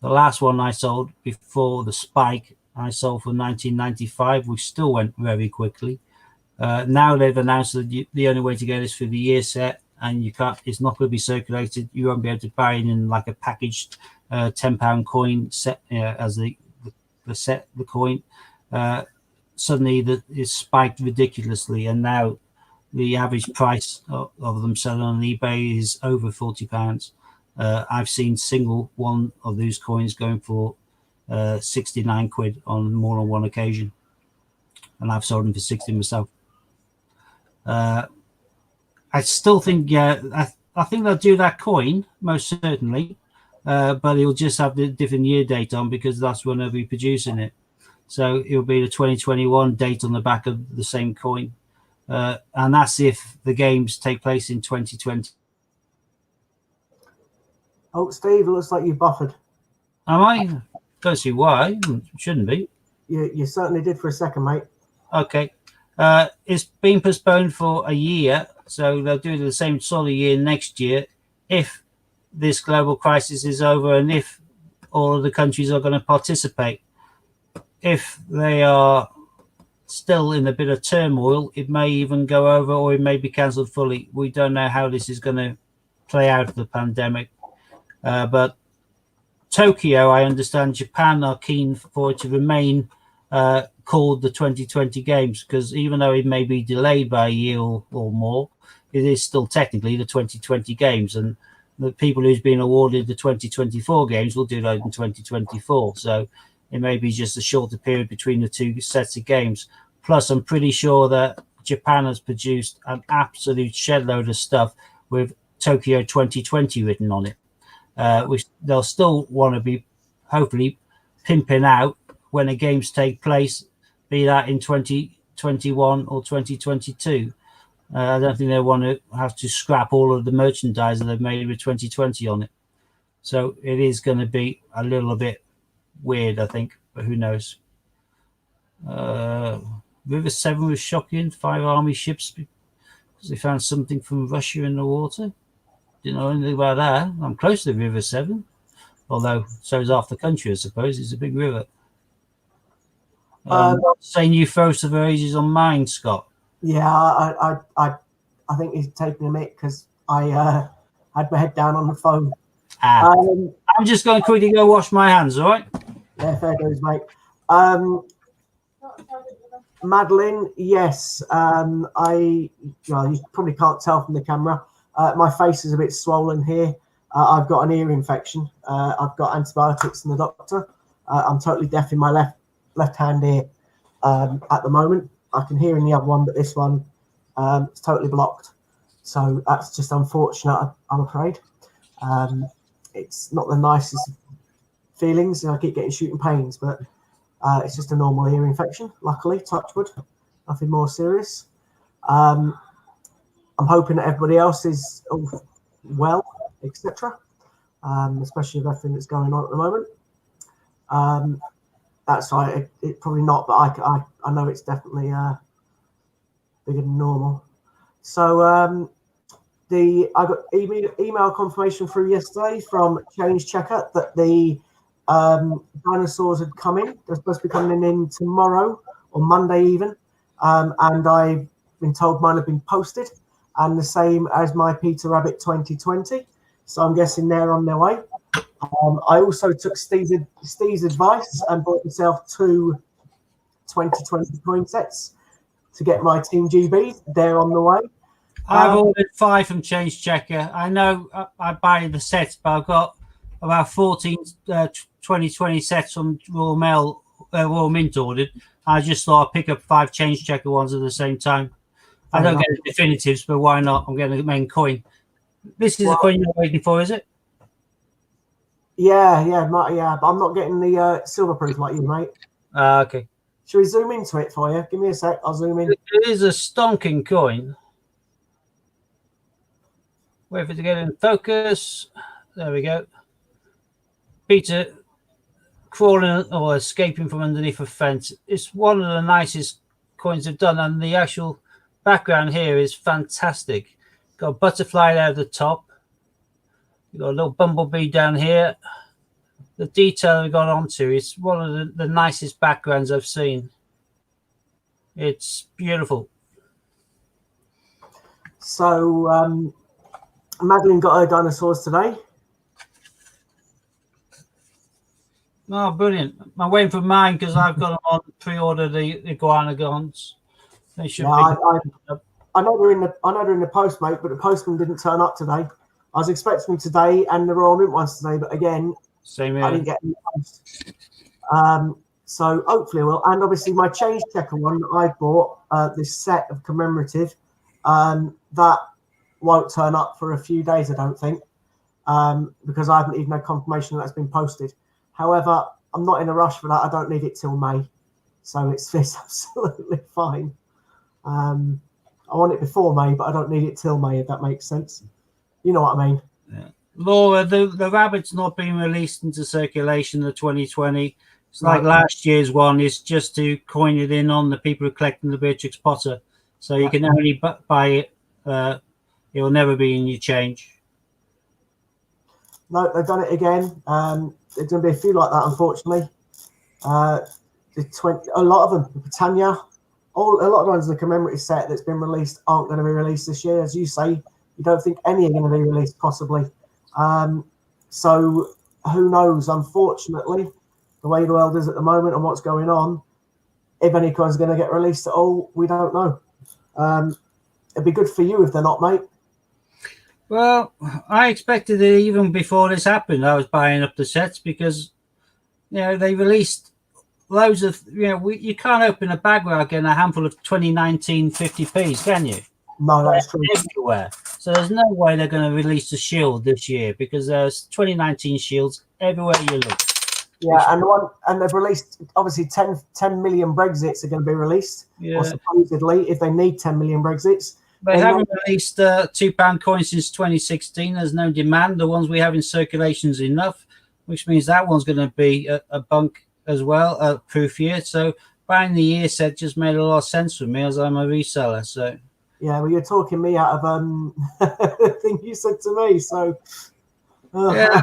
The last one I sold before the spike, I sold for 1995, which still went very quickly. Now they've announced that the only way to get is through the year set, and you can't. It's not going to be circulated. You won't be able to buy it in like a packaged £10 coin set as the set, the coin. Suddenly it spiked ridiculously, and now the average price of them selling on eBay is over £40. I've seen single one of those coins going for 69 quid on more than one occasion, and I've sold them for 60 myself. I still think, I think they'll do that coin most certainly, but it'll just have the different year date on because that's when they'll be producing it. So it'll be the 2021 date on the back of the same coin, and that's if the games take place in 2020. Oh, Steve, it looks like you buffered. Am I? Don't see why. Shouldn't be. You certainly did for a second, mate. Okay. It's been postponed for a year, so they'll do the same sort of year next year if this global crisis is over and if all of the countries are going to participate. If they are still in a bit of turmoil, it may even go over or it may be cancelled fully. We don't know how this is going to play out, the pandemic. But Tokyo, I understand Japan are keen for it to remain called the 2020 Games, because even though it may be delayed by a year or more, it is still technically the 2020 Games, and the people who's been awarded the 2024 Games will do that in 2024. So it may be just a shorter period between the two sets of games. Plus, I'm pretty sure that Japan has produced an absolute shed load of stuff with Tokyo 2020 written on it, which they'll still want to be hopefully pimping out when the games take place, be that in 2021 or 2022. I don't think they want to have to scrap all of the merchandise that they've made with 2020 on it. So it is going to be a little bit weird, I think, but who knows. River 7 was shocking. 5 army ships because they found something from Russia in the water. Didn't know anything about that. I'm close to River 7, although so is half the country, I suppose. It's a big river. Saying you throw some ages on mine, Scott. Yeah, I think he's taking a minute because I had my head down on the phone. I'm just going to quickly go wash my hands, all right? Yeah, fair goes, mate. Madeline, yes. You probably can't tell from the camera. My face is a bit swollen here. I've got an ear infection. I've got antibiotics from the doctor. I'm totally deaf in my left hand ear at the moment. I can hear in the other one, but this one it's totally blocked. So that's just unfortunate, I'm afraid. It's not the nicest feelings. I keep getting shooting pains, but it's just a normal ear infection. Luckily, touch wood, nothing more serious. I'm hoping that everybody else is well, etc. Especially with everything that's going on at the moment. That's right. It probably not, but I know it's definitely bigger than normal. So I got email confirmation through yesterday from Change Checker that the dinosaurs had come in. They're supposed to be coming in tomorrow or Monday even, and I've been told mine have been posted, and the same as my Peter Rabbit 2020. So I'm guessing they're on their way. I also took Steve's advice and bought myself 2 2020 coin sets to get my Team GB. They're on the way. I've ordered 5 from Change Checker. I know I buy the sets, but I've got about 14 2020 sets from Royal Mint ordered. I just thought I'd pick up 5 Change Checker ones at the same time. I don't get the definitives, but why not? I'm getting the main coin. This is the coin you're waiting for, is it? Yeah, but I'm not getting the silver proof like you, mate. Okay. Should we zoom into it for you? Give me a sec. I'll zoom in. It is a stonking coin. Wait for it to get in focus. There we go. Peter crawling or escaping from underneath a fence. It's one of the nicest coins they've done, and the actual background here is fantastic. Got a butterfly there at the top. You've got a little bumblebee down here. The detail we've got onto is one of the nicest backgrounds I've seen. It's beautiful. So Madeline got her dinosaurs today. Oh, brilliant. I'm waiting for mine because I've got them on pre-order, the iguanodons. They should I know they're in the post, mate, but the postman didn't turn up today. I was expecting them today and the Royal Mint ones today, but again, Same I here. didn't get any post. So hopefully I will. And obviously my change checker one that I bought, this set of commemorative, that won't turn up for a few days, I don't think, because I haven't even had confirmation that's been posted. However, I'm not in a rush for that. I don't need it till May. So it's absolutely fine. I want it before May, but I don't need it till May, if that makes sense. You know what I mean? Yeah. Laura, the rabbit's not been released into circulation of 2020. It's like last year's one. It's just to coin it in on the people who are collecting the Beatrix Potter. So you can only buy it. It will never be in your change. No, they've done it again. There's going to be a few like that, unfortunately. A lot of them, the Britannia, a lot of ones in the commemorative set that's been released aren't going to be released this year. As you say, you don't think any are going to be released, possibly. So who knows? Unfortunately, the way the world is at the moment and what's going on, if any coin's going to get released at all, we don't know. It'd be good for you if they're not, mate. Well, I expected it even before this happened. I was buying up the sets because, they released loads of, you can't open a bag without getting a handful of 2019 50p's, can you? No, that's true. Everywhere. So there's no way they're going to release a shield this year because there's 2019 shields everywhere you look. Yeah, and they've released obviously 10 million Brexits are going to be released, or supposedly, if they need 10 million Brexits. They haven't released £2 coins since 2016. There's no demand. The ones we have in circulation is enough, which means that one's going to be a bunk as well, a proof year. So buying the year set just made a lot of sense for me as I'm a reseller. So yeah, well, you're talking me out of the thing you said to me. So yeah.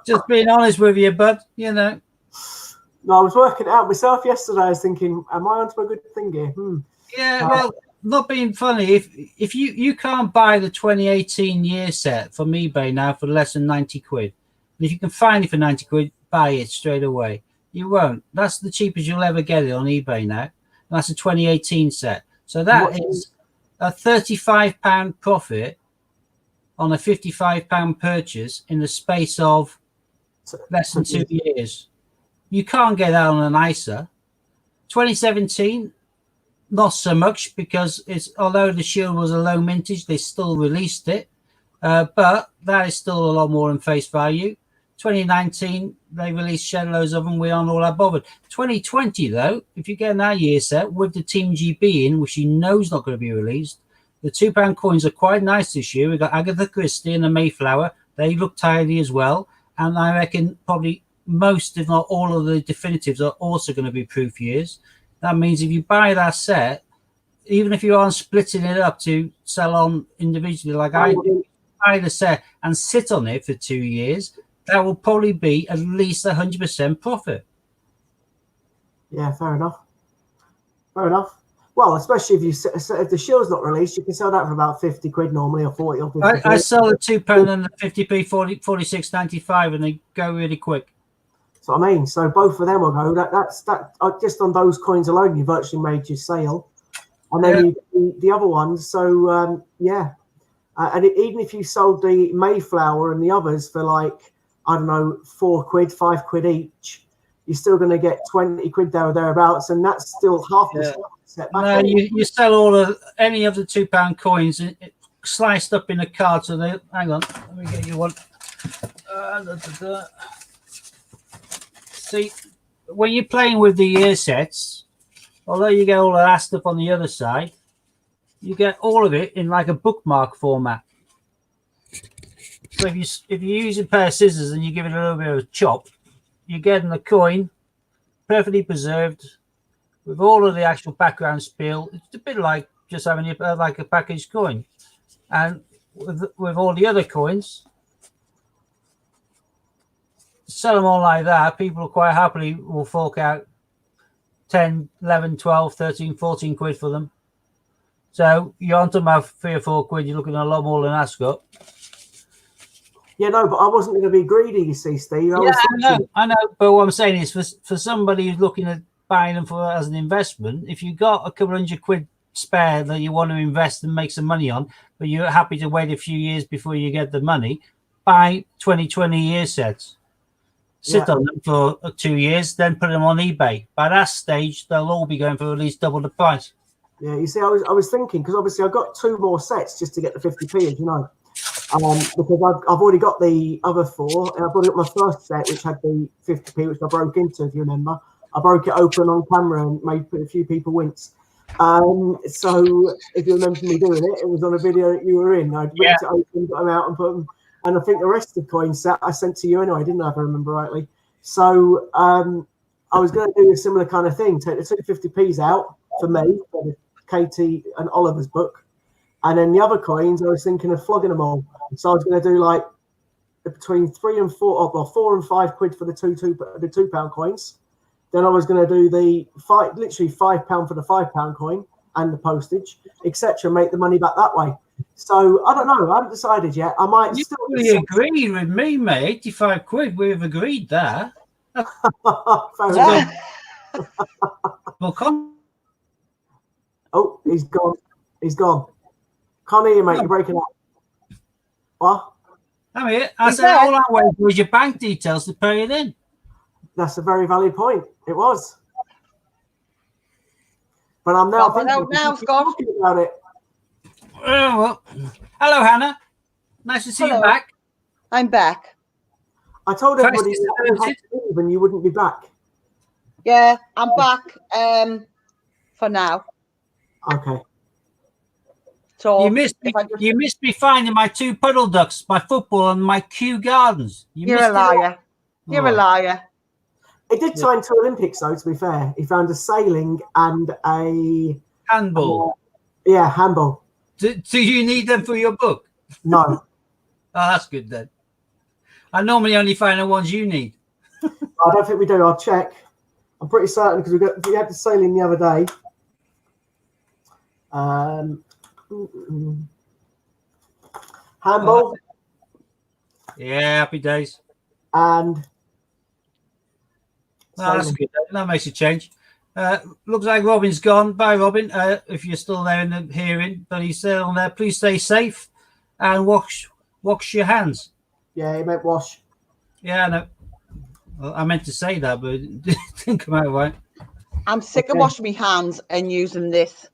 Just being honest with you, bud, No, I was working it out myself yesterday. I was thinking, am I onto a good thing here? Yeah, well, not being funny, if you can't buy the 2018 year set from eBay now for less than 90 quid. And if you can find it for 90 quid, buy it straight away. You won't. That's the cheapest you'll ever get it on eBay now. And that's a 2018 set. So that is a £35 profit on a £55 purchase in the space of less than 2 years. You can't get that on an ISA. 2017, not so much because although the shield was a low mintage, they still released it. But that is still a lot more in face value. 2019, they released shed loads of them. We aren't all that bothered. 2020, though, if you get that year set with the Team GB in, which you know is not going to be released, the £2 coins are quite nice this year. We've got Agatha Christie and the Mayflower. They look tidy as well. And I reckon probably most, if not all, of the definitives are also going to be proof years. That means if you buy that set, even if you aren't splitting it up to sell on individually like I do, buy the set and sit on it for 2 years, that will probably be at least 100% profit. Yeah, fair enough. Fair enough. Well, especially if the shield's not released, you can sell that for about 50 quid normally, or 40 or 50. I sell the £2 and the 50p 46.95, and they go really quick. So I mean, so both of them will go. That's just on those coins alone, you virtually made your sale, and then the other ones. So and even if you sold the Mayflower and the others for like, I don't know, 4 quid, 5 quid each, you're still going to get 20 quid there or thereabouts, and that's still half the set back. No, you sell any of the £2 coins sliced up in a card. So they hang on, let me get you one. See, when you're playing with the year sets, although you get all of that stuff on the other side, you get all of it in like a bookmark format. So if you use a pair of scissors and you give it a little bit of a chop, you're getting the coin perfectly preserved with all of the actual background spiel. It's a bit like just having like a packaged coin. And with all the other coins, sell them all like that, people quite happily will fork out 10, 11, 12, 13, 14 quid for them. So you're on to about 3 or 4 quid, you're looking at a lot more than Ascot. Yeah, no, but I wasn't going to be greedy, you see, Steve. I know. But what I'm saying is for somebody who's looking at buying them as an investment, if you got a couple $100 quid spare that you want to invest and make some money on, but you're happy to wait a few years before you get the money, buy 20 year sets. Sit on them for 2 years, then put them on eBay. By that stage, they'll all be going for at least double the price. Yeah, you see, I was thinking, because obviously I've got 2 more sets just to get the 50p, as you know. Because I've already got the other 4, and I've already got my first set, which had the 50p, which I broke into, if you remember. I broke it open on camera and made a few people wince. So if you remember me doing it, it was on a video that you were in. I'd ripped it open, got them out and put them. And I think the rest of the coin set I sent to you anyway, didn't I, if I remember rightly. So I was going to do a similar kind of thing, take the 250p's out for me, for the Katie and Oliver's book. And then the other coins, I was thinking of flogging them all. So I was going to do like between 3 and 4, or 4 and 5 quid for the £2 coins. Then I was going to do the literally £5 for the £5 coin and the postage, etc. Make the money back that way. So I don't know. I haven't decided yet. I might still. You agreed with me, mate. 85 quid. We've agreed there. Fair enough. Well, Oh, he's gone. He's gone. Can't hear you, mate. You're breaking up. What? I mean, I said all I waited was your bank details to pay it in. That's a very valid point. It was. But I'm now thinking about it. Oh, well. Hello, Hannah. Nice to see you back. I'm back. I told everybody when you wouldn't be back. Yeah, I'm back for now. Okay. So you missed me finding my 2 puddle ducks, my football, and my Kew Gardens. You're a liar. You're a liar. He did sign 2 Olympics, though, to be fair. He found a sailing and a handball. Handball. Do you need them for your book? No. Oh, that's good then. I normally only find the ones you need. I don't think we do. I'll check. I'm pretty certain because we had the sailing the other day. Handball. Yeah, happy days. And that's good. That makes a change. Looks like Robin's gone. Bye, Robin. If you're still there in the hearing, but he's still on there. Please stay safe and wash your hands. Yeah, he meant wash. Yeah, I know. Well, I meant to say that, but it didn't come out right. I'm sick of washing my hands and using this.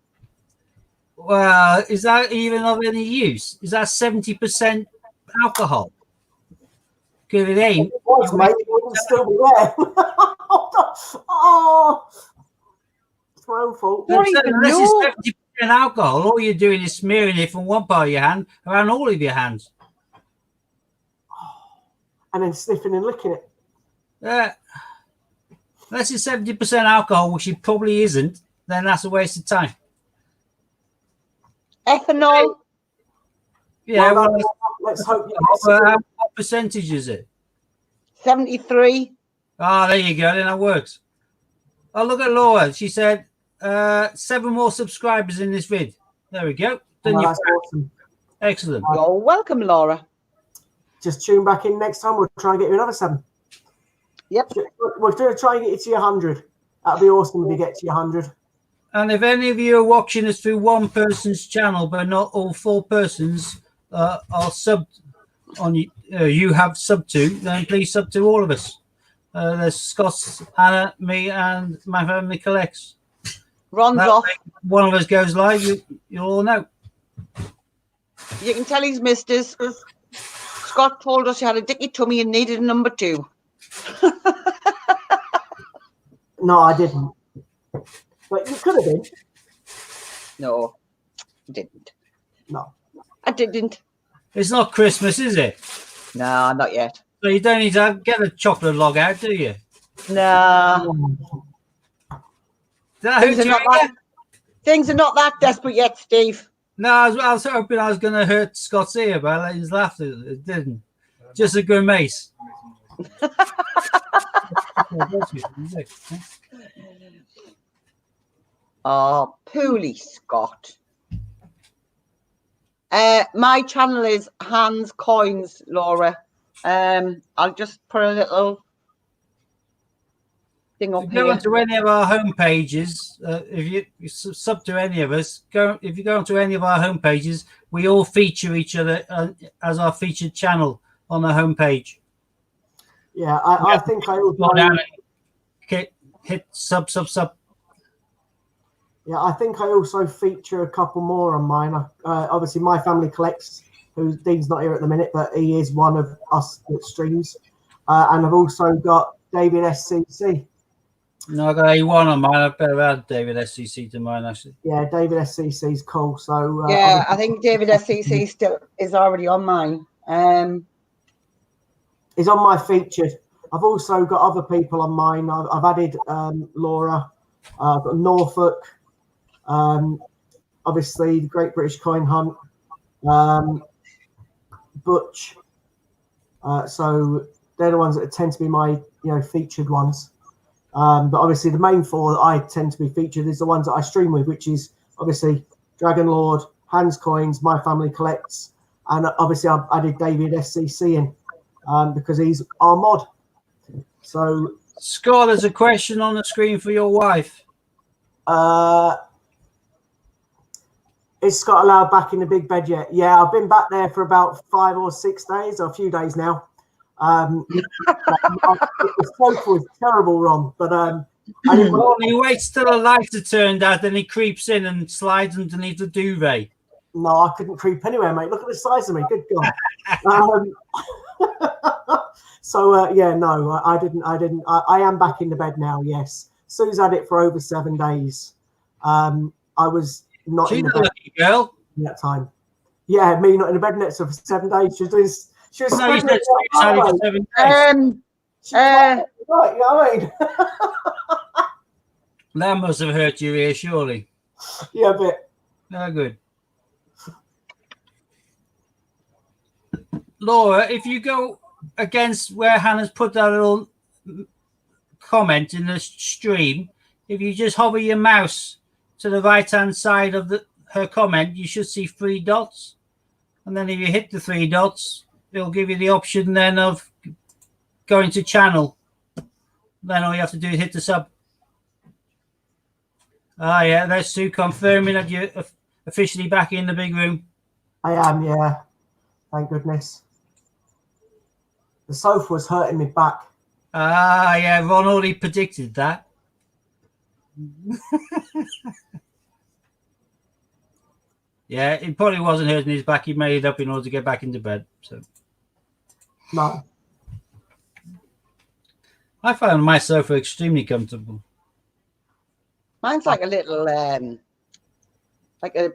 Well, is that even of any use? Is that 70% alcohol? Because it ain't. It was, mate. It wouldn't still be there. Oh, it's my own fault. Unless it's 70% alcohol, all you're doing is smearing it from one part of your hand around all of your hands. And then sniffing and licking it. Yeah. Unless it's 70% alcohol, which it probably isn't, then that's a waste of time. Ethanol. Yeah, well, let's hope. What percentage is it? 73. Ah, there you go. Then that works. Oh, look at Laura. She said 7 more subscribers in this vid. There we go. That's awesome. Excellent. You're welcome, Laura. Just tune back in next time. We'll try and get you another 7. Yep. We're going to try and get you to your 100. That'd be awesome if you get to your 100. And if any of you are watching us through one person's channel, but not all 4 persons are subbed on you have sub to, then please sub to all of us. There's Scott, Hannah, me, and my family collects. Ron's off. One of us goes live, you'll all know. You can tell his misters. Scott told us he had a dicky tummy and needed a number 2. No, I didn't. But you could have been. No, I didn't. No. I didn't. It's not Christmas, is it? No, not yet. So you don't need to get the chocolate log out, do you? No. Things are not that desperate yet, Steve. No, I was hoping I was going to hurt Scott's ear by letting his laughter. It didn't. Just a grimace. Oh, Pooley Scott. My channel is Hans Coins, Laura. I'll just put a little thing If up you go here. onto any of our home pages, if you sub to any of us, if you go onto any of our home pages, we all feature each other as our featured channel on the homepage. Yeah, I think I Go down also. and hit sub. Yeah, I think I also feature a couple more on mine. Obviously, My Family Collects, who Dean's not here at the minute, but he is one of us that streams. And I've also got David SCC. No, I got A1 on mine. I better add David SCC to mine, actually. Yeah, David SCC is cool. So Yeah, I think David SCC still is already on mine. he's on my featured. I've also got other people on mine. I've added Laura. I've got Norfolk. Obviously, the Great British Coin Hunt. Butch. So they're the ones that tend to be my featured ones. But obviously, the main four that I tend to be featured is the ones that I stream with, which is obviously Dragon Lord, Hans Coins, My Family Collects, and obviously I've added David SCC in because he's our mod. So, Scott, there's a question on the screen for your wife. is Scott allowed back in the big bed yet? Yeah, I've been back there for about 5 or 6 days, or a few days now. The sofa was terrible, Ron, but I didn't. Well, he waits till the lights are turned out, then he creeps in and slides underneath the duvet. No, I couldn't creep anywhere, mate. Look at the size of me. Good God. Yeah, no, I didn't. I am back in the bed now. Yes, Sue's had it for over 7 days. I was not She's in the a bed lucky girl. at that time. Yeah, me not in the bed next to her for 7 days. She was doing. She was No, you spreading said it Sue's had it out for that way. 7 days. She was right, you know what I mean? That must have hurt your ear, surely. Yeah, a bit. No good. Laura, if you go against where Hannah's put that little comment in the stream, if you just hover your mouse to the right-hand side of her comment, you should see 3 dots. And then if you hit the 3 dots, it'll give you the option then of going to channel. Then all you have to do is hit the sub. Ah, yeah, there's Sue confirming that you're officially back in the big room. I am, yeah. Thank goodness. The sofa was hurting me back. Ah, yeah, Ron already predicted that. Yeah, it probably wasn't hurting his back. He made it up in order to get back into bed. So No. I found my sofa extremely comfortable. Mine's like a little, like a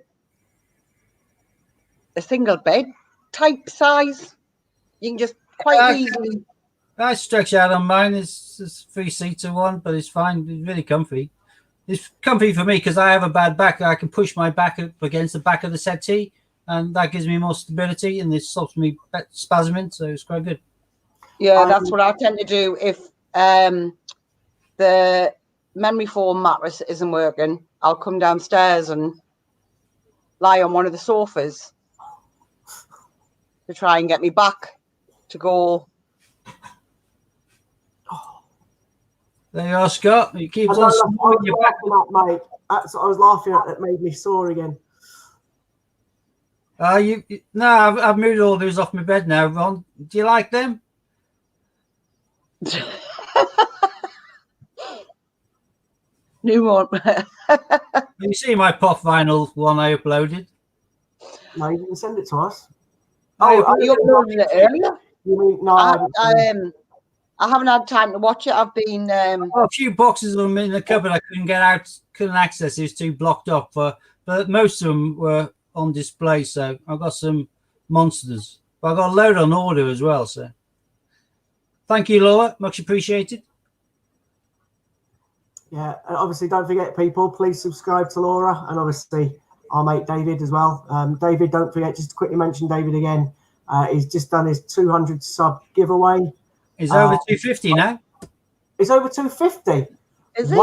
single bed type size. You can just quite easily. I stretch out on mine. It's 3-seater one, but it's fine. It's really comfy. It's comfy for me because I have a bad back. I can push my back up against the back of the settee, and that gives me more stability, and it stops me spasming. So it's quite good. Yeah, that's what I tend to do if the memory foam mattress isn't working. I'll come downstairs and lie on one of the sofas to try and get me back to go. There you are, Scott. It keeps I on was snoring your back. laughing at, mate. That's what I was laughing at. That made me sore again. No, I've moved all those off my bed now, Ron. Do you like them? New one. You see my pop vinyl one I uploaded? No, you didn't send it to us. You uploaded it earlier. You mean no? I haven't had time to watch it. I've been A few boxes of them in the cupboard I couldn't get out, couldn't access. It was too blocked up. But most of them were on display, so I've got some monsters. But I've got a load on order as well. So thank you, Laura. Much appreciated. Yeah, and obviously don't forget, people, please subscribe to Laura and obviously our mate David as well. David, don't forget, just to quickly mention David again. He's just done his 200 sub giveaway. It's over 250 now. It's over 250. Is it?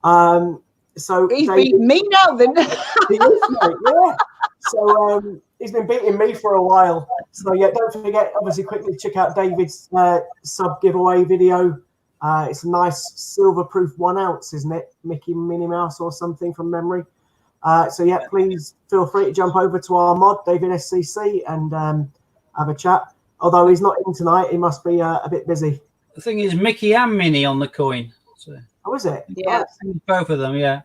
Wow. So He's David, beating me now, then. he is, mate, yeah. So he's been beating me for a while. So yeah, don't forget, obviously, quickly check out David's sub giveaway video. It's a nice silver-proof 1 ounce, isn't it? Mickey Minnie Mouse or something from memory. So yeah, please feel free to jump over to our mod, David SCC, and have a chat. Although he's not in tonight, he must be a bit busy. The thing is, Mickey and Minnie on the coin. So Oh, is it? Yeah. both of them, yeah.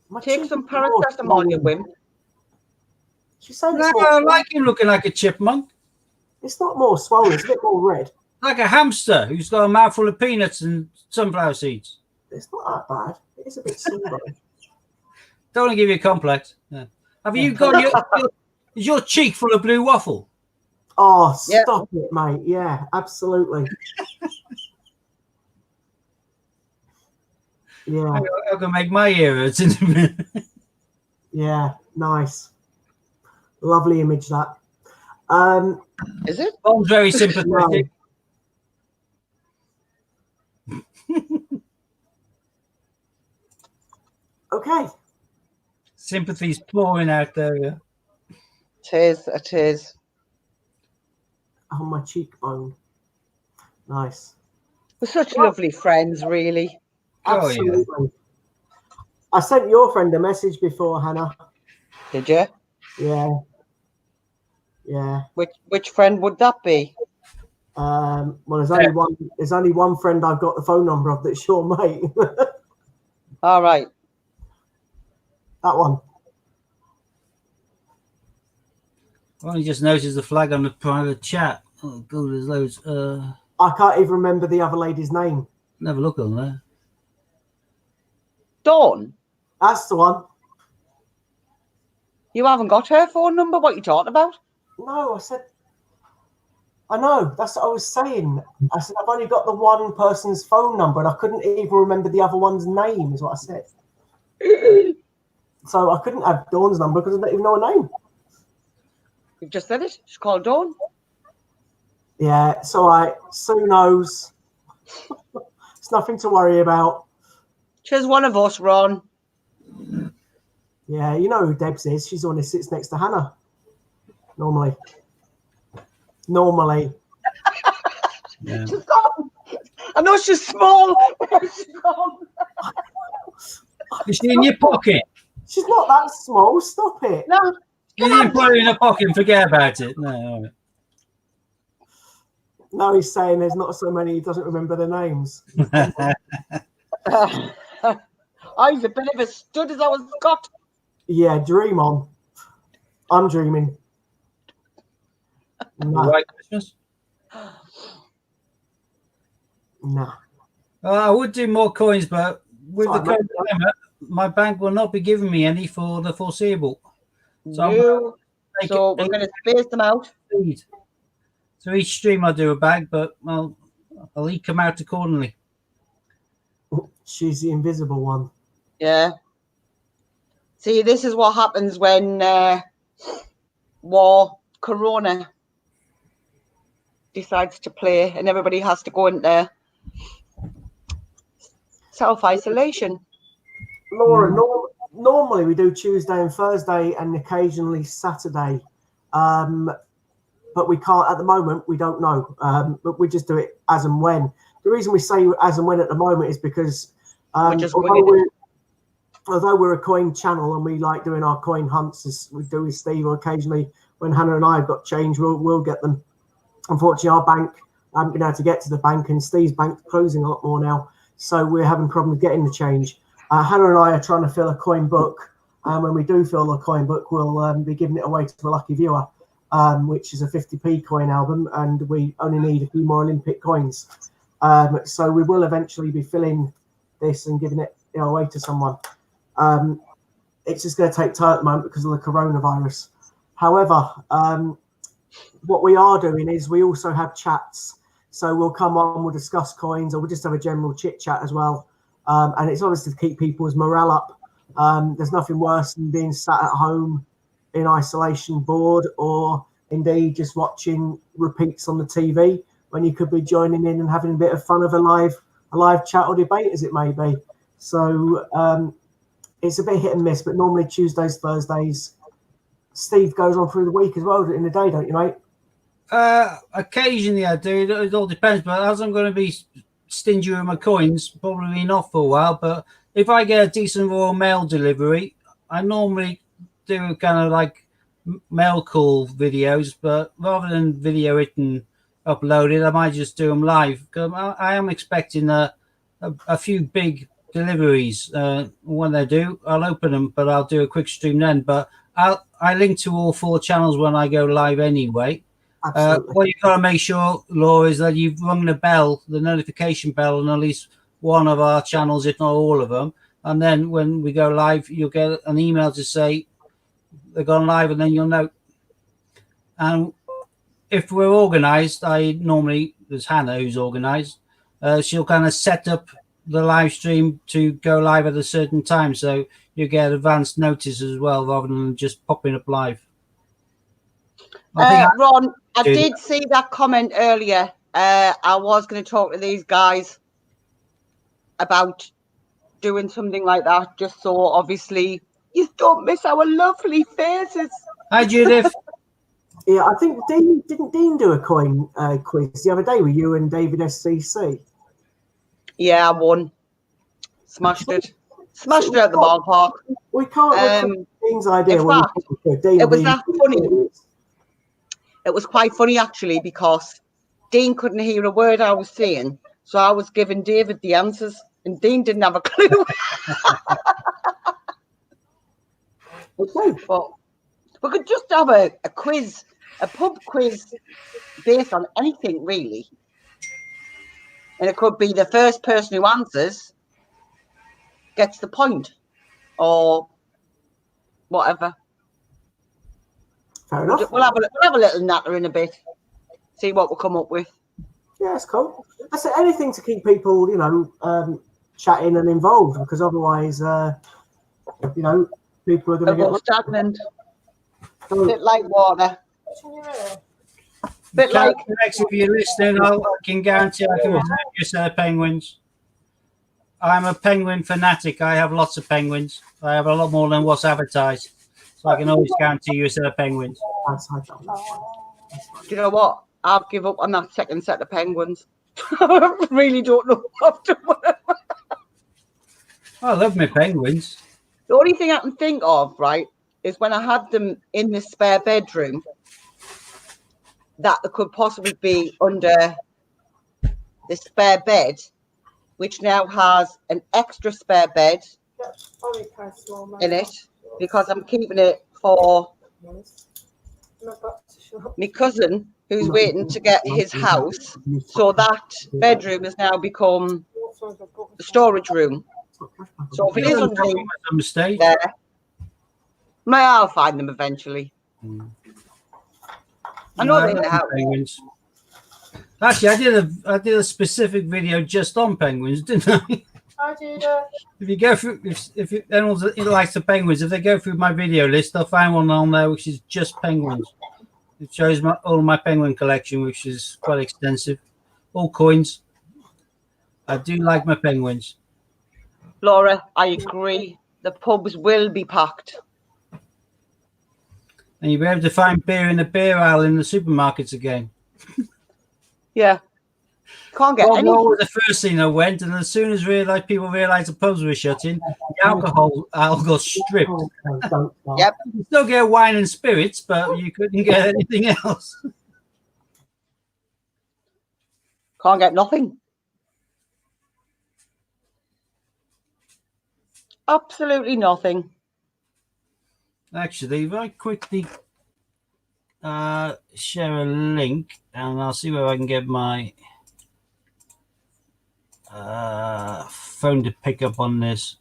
My Take cheek some is more paracetamol, you swollen. wimp. She's saying No, it's, more I swollen. like him looking like a chipmunk, It's not more swollen. It's a bit more red. like a hamster who's got a mouthful of peanuts and sunflower seeds. It's not that bad. It is a bit silver. Don't want to give you a complex. Yeah. Have you got is your cheek full of blue waffle? Oh, Yeah. stop it, mate. Yeah, absolutely. Yeah, I can make my ear hurt in a minute. yeah, nice. Lovely image, that. Is it? Bond's very sympathetic. Okay. Sympathy's pouring out there. Yeah. It is. It is. On my cheekbone. Nice. We're such lovely friends, really. Oh, yeah. Absolutely. I sent your friend a message before, Hannah. Did you? Yeah. Yeah. Which friend would that be? Well, there's only one friend I've got the phone number of that's your mate. All right. That one. I only just noticed the flag on the private chat. Oh, God, there's loads. I can't even remember the other lady's name. Never look on there. Dawn, That's the one. you haven't got her phone number? What are you talking about? No, I said. I know. That's what I was saying. I said I've only got the one person's phone number, and I couldn't even remember the other one's name. Is what I said. So I couldn't have Dawn's number because I don't even know her name. You've just said it. She's called Dawn. Yeah, it's all right. Sue knows. It's nothing to worry about. She's one of us, Ron. Yeah, you know who Debs is. She's the one who sits next to Hannah. Normally. Yeah. She's gone. I know she's small. She's gone. Is she in your pocket? She's not that small. Stop it. No. You didn't put her in a pocket and forget about it. No, all right. No, he's saying there's not so many. He doesn't remember their names. I was a bit of a stud as I was got. Yeah, dream on. I'm dreaming. Nah. Right, Christmas. Nah. I would do more coins, but with the Sorry, current climate, my bank will not be giving me any for the foreseeable. So No. Take So it- we're going to space them out. Indeed. So each stream I do a bag, but I'll eke them out accordingly. She's the invisible one. Yeah. See, this is what happens when Corona decides to play and everybody has to go into self-isolation. Laura, normally we do Tuesday and Thursday and occasionally Saturday. But we can't at the moment. We don't know. But we just do it as and when. The reason we say as and when at the moment is because although we're a coin channel and we like doing our coin hunts as we do with Steve, or occasionally when Hannah and I have got change, we'll get them. Unfortunately, our bank, I haven't been able to get to the bank, and Steve's bank's closing a lot more now. So we're having problems getting the change. Hannah and I are trying to fill a coin book. And when we do fill a coin book, we'll be giving it away to a lucky viewer, which is a 50p coin album. And we only need a few more Olympic coins. So we will eventually be filling this and giving it away to someone. It's just going to take time at the moment because of the coronavirus. However, what we are doing is we also have chats. So we'll come on, we'll discuss coins, or we'll just have a general chit chat as well. And it's obviously to keep people's morale up. There's nothing worse than being sat at home in isolation, bored, or indeed just watching repeats on the TV when you could be joining in and having a bit of fun of a live chat or debate, as it may be. So it's a bit hit and miss, but normally Tuesdays, Thursdays. Steve goes on through the week as well in the day, don't you, mate? Occasionally I do. It all depends. But as I'm going to be stingy with my coins, probably not for a while. But if I get a decent Royal Mail delivery, I normally do kind of like mail call videos. But rather than video it and upload it, I might just do them live. Cause I am expecting a few big deliveries. When they do, I'll open them, but I'll do a quick stream then. But I link to all 4 channels when I go live anyway. What you've got to make sure, Laura, is that you've rung the bell, the notification bell, on at least one of our channels, if not all of them. And then when we go live, you'll get an email to say they're gone live, and then you'll know. And if we're organised, there's Hannah who's organised. She'll kind of set up the live stream to go live at a certain time, so you get advanced notice as well, rather than just popping up live. Ron, I did see that comment earlier. I was going to talk to these guys about doing something like that, just so obviously you don't miss our lovely faces. Hi, Judith. Yeah, I think didn't Dean do a coin quiz the other day with you and David SCC? Yeah, I won. Smashed it. Smashed it at the ballpark. We can't. Dean's idea. It was that funny. It was quite funny, actually, because Dean couldn't hear a word I was saying. So I was giving David the answers, and Dean didn't have a clue. Okay. But we could just have a quiz, a pub quiz based on anything, really. And it could be the first person who answers gets the point, or whatever. Fair enough. We'll have a little natter in a bit, see what we'll come up with. Yeah, it's cool. I said anything to keep people, chatting and involved, because otherwise, people are going to get stagnant. A bit like water. Bit like. Next, if you're listening, I can guarantee I can return you a set of penguins. I'm a penguin fanatic. I have lots of penguins. I have a lot more than what's advertised. So I can always guarantee you a set of penguins. Do you know what? I'll give up on that second set of penguins. I really don't know what to do. I love my penguins. The only thing I can think of, right, is when I had them in the spare bedroom, that they could possibly be under the spare bed, which now has an extra spare bed in it, because I'm keeping it for my cousin who's waiting to get his house. So that bedroom has now become the storage room. So if it is underneath there, I'll find them eventually. I know they're in the house. Penguins. Actually, I did a specific video just on penguins, didn't I? I did. If you go through, if anyone likes the penguins, if they go through my video list, they'll find one on there which is just penguins. It shows all of my penguin collection, which is quite extensive. All coins. I do like my penguins. Laura, I agree. The pubs will be packed. And you'll be able to find beer in the beer aisle in the supermarkets again. Yeah. Can't get any. That was the first thing I went, and as soon as people realised the pubs were shutting, the alcohol got stripped. Yep. You still get wine and spirits, but you couldn't get anything else. Can't get nothing. Absolutely nothing. Actually, if I quickly share a link, and I'll see where I can get my phone to pick up on this.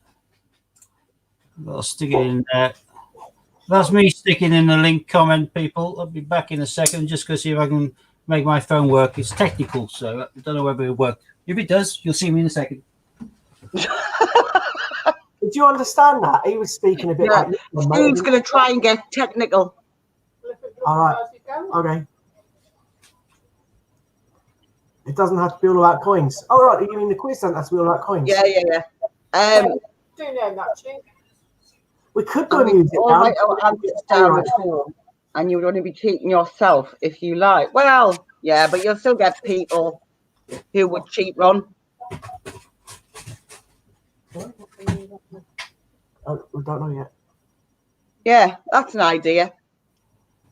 I'll stick it in there. That's me sticking in the link comment, people. I'll be back in a second just to see if I can make my phone work. It's technical, so I don't know whether it'll work. If it does, you'll see me in a second. Did you understand that? He was speaking a bit like... Steve's going to try and get technical. All right. Okay. It doesn't have to be all about coins. Oh, right. You mean the quiz doesn't have to be all about coins? Yeah. We could go music down. and you would only be cheating yourself if you lie. Well, yeah, but you'll still get people who would cheat, Ron. Oh, we don't know yet. Yeah, that's an idea.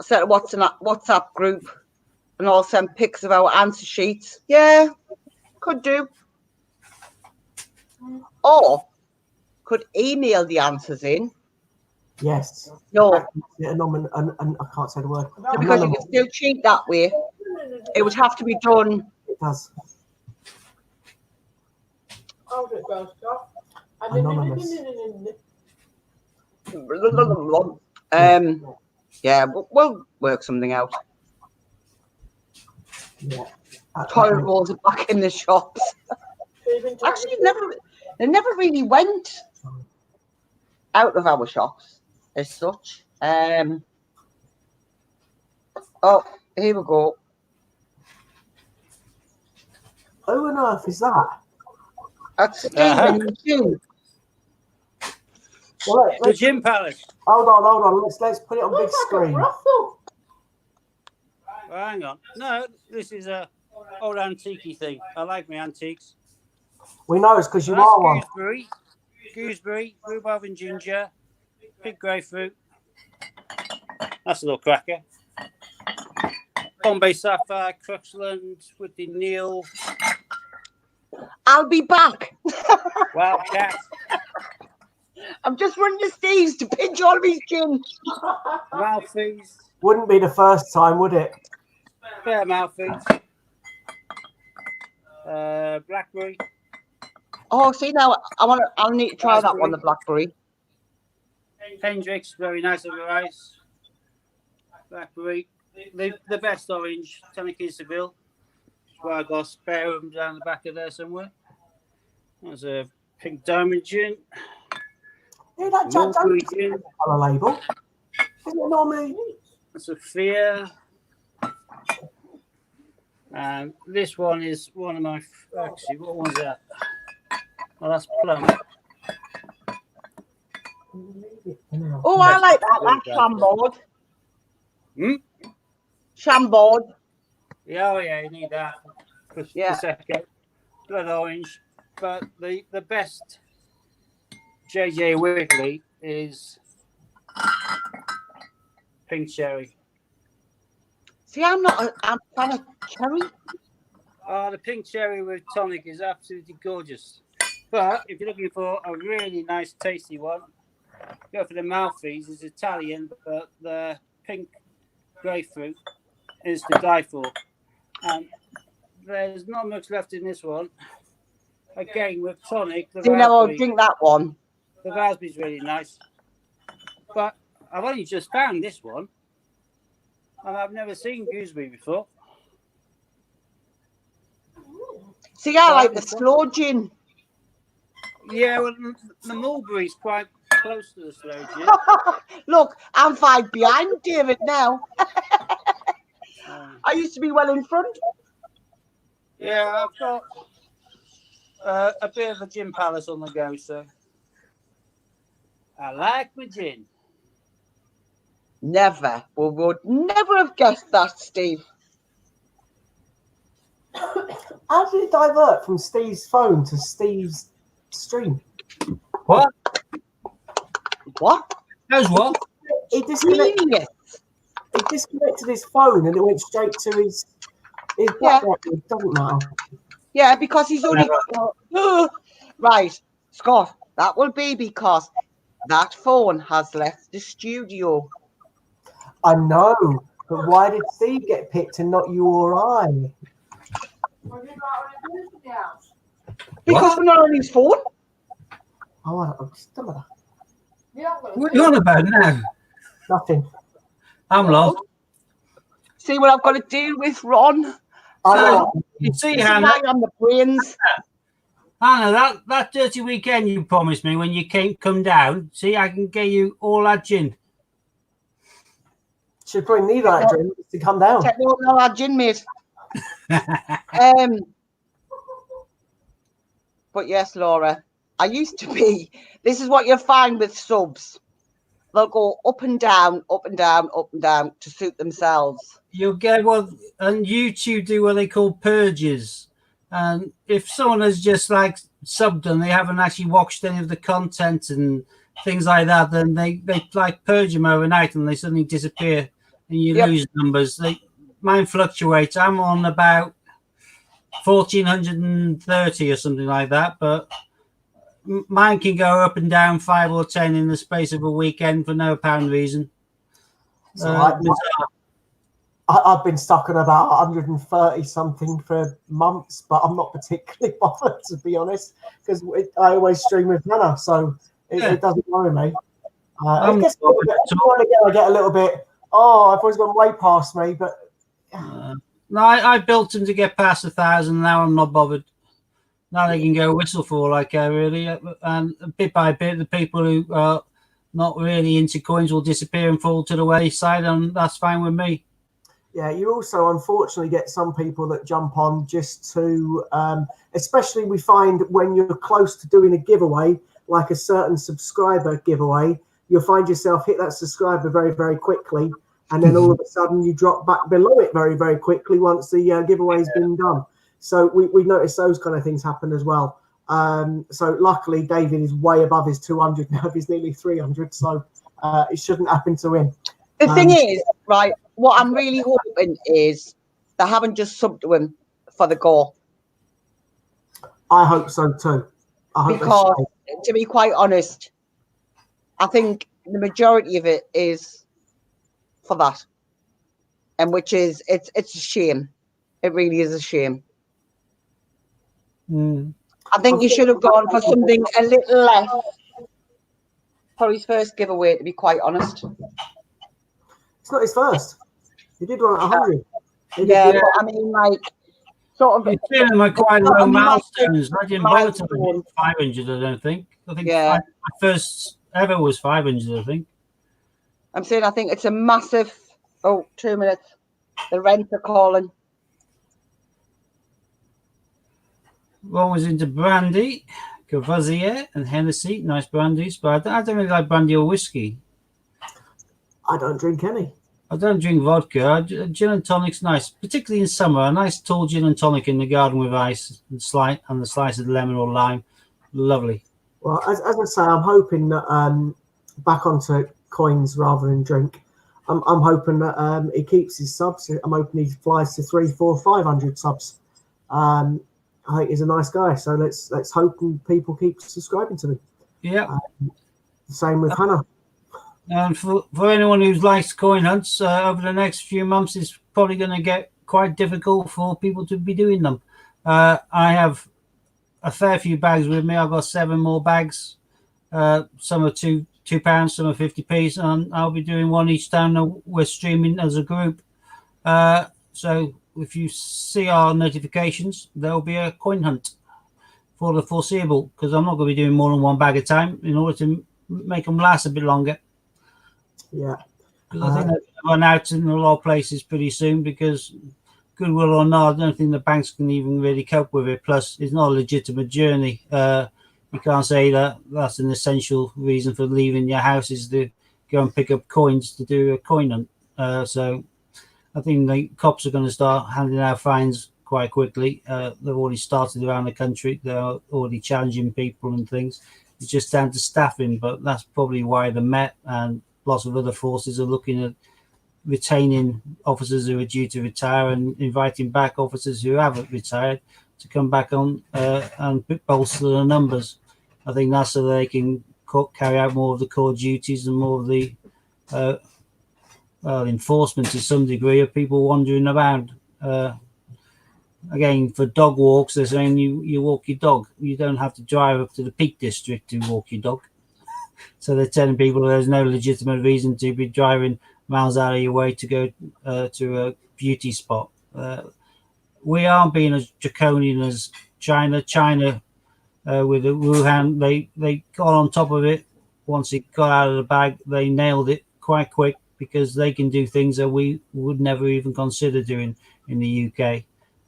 Set a WhatsApp group and all send pics of our answer sheets. Yeah, could do. Or could email the answers in. Yes. No, Yeah, I can't say the word. because you can still cheat that way. It would have to be done. It does. Hold it, Ghost. Anonymous. Yeah, we'll work something out. Yeah. Toilet rolls are back in the shops. Actually, they never really went out of our shops as such. Oh, here we go. Who on earth is that? That's Stephen too. Well, The Gym Palace. hold on. Let's put it on big screen. Oh, hang on. No, this is a old antique thing. I like my antiques. We know it's because you That's are one. gooseberry, rhubarb and ginger, big grapefruit. That's a little cracker. Bombay Sapphire, Crooksland, Whitney Neal, I'll be back. Wildcat, I'm just running to Steve's to pinch all of his gin. Malfeas, Wouldn't be the first time, would it? Fair Malfeas, Blackberry. Oh, see now, I'll need to try that one, the blackberry. Hendrix, very nice over ice. Blackberry, the best orange, Tonic in Seville. That's why I got a spare of them down the back of there somewhere. There's a pink diamond gin. Yeah, that Jack Mulberry Daniels gin. colour label. Isn't it normally? Sophia. And this one is one of my. Actually, what one's that? Oh, that's plum. Oh, I like that. That's Chambord. Chambord. Yeah, you need that. Yeah. Second. Blood orange. But the best JJ Wiggly is pink cherry. See, I'm a fan of cherry. Oh, the pink cherry with tonic is absolutely gorgeous. But if you're looking for a really nice, tasty one, go for the Malfeas. It's Italian, but the pink grapefruit is to die for. And there's not much left in this one. Again, with tonic, the See, now I'll raspberry, drink that one. the raspberry's really nice. But I've only just found this one, and I've never seen gooseberry before. See, I like the slow gin. Yeah, well, the mulberry's quite close to the slow gin. Look, I'm 5 behind David now. I used to be well in front. Yeah, I've got a bit of a gin palace on the go, so I like my gin. Never. We would never have guessed that, Steve. How did it divert from Steve's phone to Steve's stream? What? What? How's what? He disconnected his phone and it went straight to his BlackBerry. It doesn't matter. Yeah, because he's only... Right, Scott, that will be because that phone has left the studio. I know, but why did Steve get picked and not you or I? Because we're not on his phone. Oh, I'm still at What are you on about now? nothing. I'm lost. See what I've got to deal with, Ron. I know. You see, This is Hannah, why I'm the brains. that dirty weekend you promised me when you come down, see, I can get you all that gin. Should probably need that drink to come down. Take me over our gin, mate. But yes, Laura, I used to be. This is what you'll find with subs. they'll go up and down, up and down, up and down to suit themselves. You'll get what, and YouTube do what they call purges. And if someone has just like subbed and they haven't actually watched any of the content and things like that, then they like purge them overnight and they suddenly disappear and you lose numbers. Mine fluctuates. I'm on about 1,430 or something like that, but mine can go up and down 5 or 10 in the space of a weekend for no apparent reason. So I've been stuck on about 130 something for months, but I'm not particularly bothered, to be honest, because I always stream with Hannah, so it doesn't worry me. I guess I get a little bit, I've always gone way past me, but... No, I built them to get past 1,000. Now I'm not bothered. Now they can go whistle for all I care, really. And bit by bit, the people who are not really into coins will disappear and fall to the wayside, and that's fine with me. Yeah, you also unfortunately get some people that jump on just to, especially we find when you're close to doing a giveaway, like a certain subscriber giveaway, you'll find yourself hit that subscriber very, very quickly. And then all of a sudden you drop back below it very, very quickly once the giveaway's been done. So we noticed those kind of things happen as well. So luckily David is way above his 200 now. He's nearly 300. So it shouldn't happen to him. The thing is, right, what I'm really hoping is they haven't just subbed to him for the goal. I hope so too. Because, to be quite honest, I think the majority of it is for that. And which is, it's a shame. It really is a shame. I think you should have gone for something a little less for his first giveaway, to be quite honest. It's not his first. He did one at 100. Yeah, but I mean, like, sort of. You're feeling like quite low milestones. I didn't bother to 500, I don't think. I think my first ever was 500, I think. I'm saying I think it's a massive... Oh, 2 minutes. The rent are calling. One was into brandy, Courvoisier and Hennessy. Nice brandies, but I don't really like brandy or whiskey. I don't drink any. I don't drink vodka. Gin and tonic's nice, particularly in summer. A nice tall gin and tonic in the garden with ice and the slice of lemon or lime. Lovely. Well, as I say, I'm hoping that back onto coins rather than drink. I'm hoping that he keeps his subs. I'm hoping he flies to 300, 400, 500 subs. I think he's a nice guy. So let's hope people keep subscribing to me. Yeah. Same with Hannah. And for anyone who likes coin hunts, over the next few months, it's probably going to get quite difficult for people to be doing them. I have a fair few bags with me. I've got 7 more bags. Some are £2, some are 50p, and I'll be doing one each time we're streaming as a group. So if you see our notifications, there'll be a coin hunt for the foreseeable, because I'm not going to be doing more than 1 bag at a time in order to make them last a bit longer. Yeah. Because I think they're going to run out in a lot of places pretty soon, because goodwill or not, I don't think the banks can even really cope with it. Plus, it's not a legitimate journey. You can't say that that's an essential reason for leaving your house is to go and pick up coins to do a coin hunt. So I think the cops are going to start handing out fines quite quickly. They've already started around the country. They're already challenging people and things. It's just down to staffing, but that's probably why the Met and lots of other forces are looking at retaining officers who are due to retire and inviting back officers who haven't retired to come back on and bolster the numbers. I think that's so they can carry out more of the core duties and more of the enforcement to some degree of people wandering around. Again, for dog walks, they're saying you walk your dog. You don't have to drive up to the Peak District to walk your dog. So they're telling people there's no legitimate reason to be driving miles out of your way to go to a beauty spot. We aren't being as draconian as China. China, with the Wuhan, they got on top of it. Once it got out of the bag, they nailed it quite quick, because they can do things that we would never even consider doing in the UK.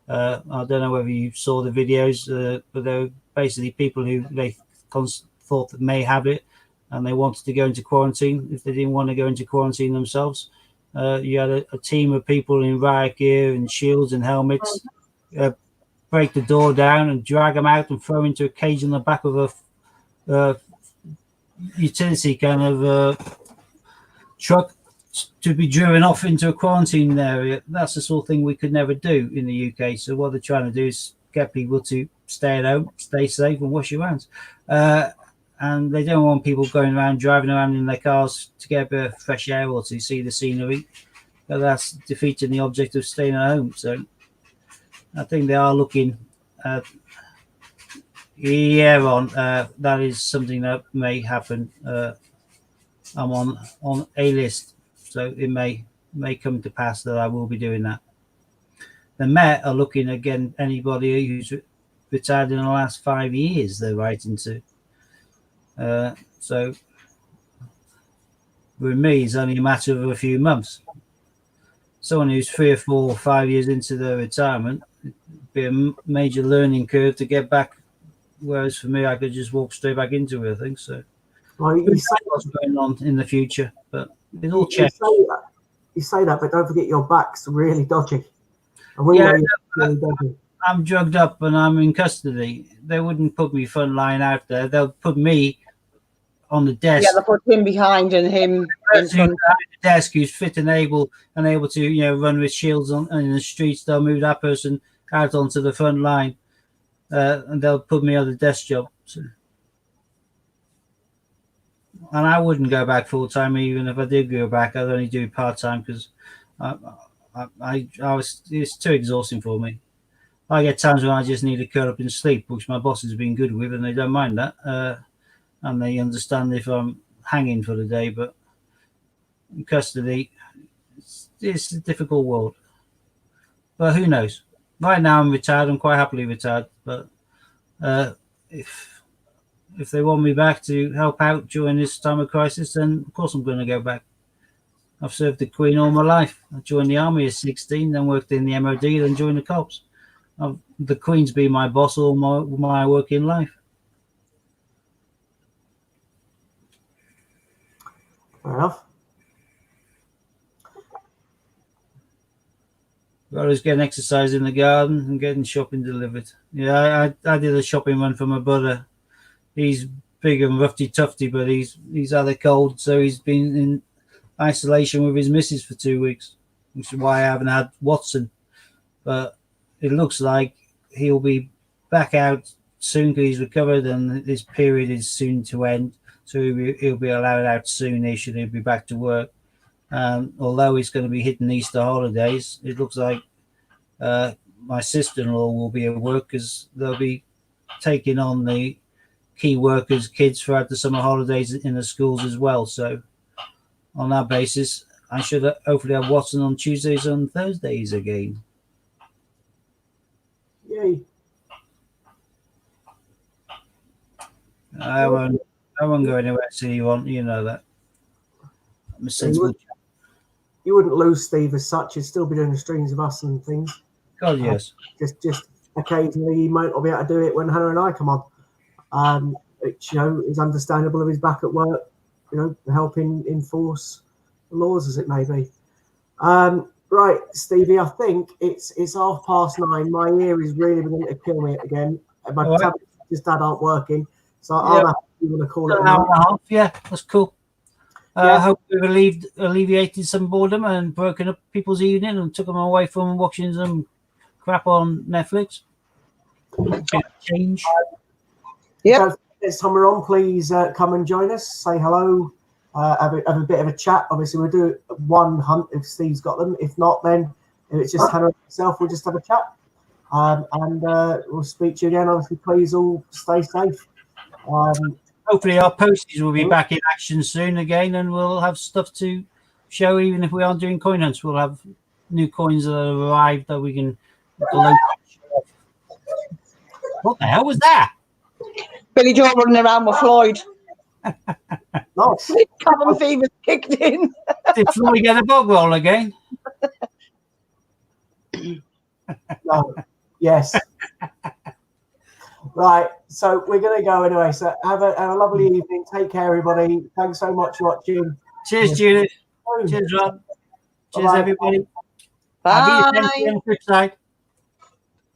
I don't know whether you saw the videos, but there were basically people who they thought that may have it, and they wanted to go into quarantine. If they didn't want to go into quarantine themselves, you had a team of people in riot gear and shields and helmets break the door down and drag them out and throw them into a cage on the back of a utility kind of truck to be driven off into a quarantine area. That's the sort of thing we could never do in the UK. So what they're trying to do is get people to stay at home, stay safe, and wash your hands. And they don't want people going around, driving around in their cars to get a bit of fresh air or to see the scenery. But that's defeating the object of staying at home. So I think they are looking at that is something that may happen. I'm on a list, so it may come to pass that I will be doing that. The Met are looking again anybody who's retired in the last 5 years. They're writing to. So with me, it's only a matter of a few months. Someone who's 3 or 4 or 5 years into their retirement, it'd be a major learning curve to get back. Whereas for me, I could just walk straight back into it. I think so. Well, you say what's going on in the future, but it's all checked. You say that, but don't forget your back's really dodgy. And really dodgy. I'm drugged up and I'm in custody. They wouldn't put me front line out there. They'll put me on the desk. Yeah, they'll put him behind and him in front. The desk who's fit and able to run with shields on in the streets. They'll move that person out onto the front line, and they'll put me on the desk job. So. And I wouldn't go back full time. Even if I did go back, I'd only do part time because it's too exhausting for me. I get times when I just need to curl up and sleep, which my boss has been good with, and they don't mind that. And they understand if I'm hanging for the day. But in custody, it's a difficult world. But who knows? Right now, I'm retired. I'm quite happily retired. But if they want me back to help out during this time of crisis, then of course I'm going to go back. I've served the Queen all my life. I joined the army at 16, then worked in the MOD, then joined the cops. The Queen's been my boss all my working life. Fair enough. I was getting exercise in the garden and getting shopping delivered. Yeah, I did a shopping run for my brother. He's big and roughy tufty, but he's had a cold, so he's been in isolation with his missus for 2 weeks, which is why I haven't had Watson. But it looks like he'll be back out soon because he's recovered and this period is soon to end. So he'll be allowed out soonish and he'll be back to work. Although he's going to be hitting Easter holidays, it looks like my sister-in-law will be at work because they'll be taking on the key workers' kids throughout the summer holidays in the schools as well. So on that basis, I should hopefully have Watson on Tuesdays and Thursdays again. Yay. I won't go anywhere till you want. You know that. I'm a sensible chap. You wouldn't lose Steve as such. He'd still be doing the streams of us and things. God, yes. Just occasionally he might not be able to do it when Hannah and I come on. Which, is understandable of his back at work, helping enforce the laws as it may be. Right, Stevie, I think it's 9:30. My ear is really beginning to kill me again. My tablets just aren't working. So I'm happy you want to call it an hour and a half. Yeah, that's cool. I hope we've alleviated some boredom and broken up people's evening and took them away from watching some crap on Netflix. Change. Yeah. So next time we're on, please come and join us. Say hello. Have a bit of a chat. Obviously, we'll do one hunt if Steve's got them. If not, then if it's just Hannah and myself, we'll just have a chat. And we'll speak to you again. Obviously, please all stay safe. Hopefully our posties will be back in action soon again, and we'll have stuff to show. Even if we aren't doing coin hunts, we'll have new coins that have arrived that we can. What the hell was that? Billy Joe running around with Floyd. Nice. Cabin fever kicked in. Did Floyd get a bog roll again? No. Yes. Right. So we're going to go anyway. So have a lovely evening. Take care, everybody. Thanks so much for watching. Cheers, Judith. Cheers, Rob. Cheers, Bye-bye. everybody. Bye. Have you sent me on the flip side?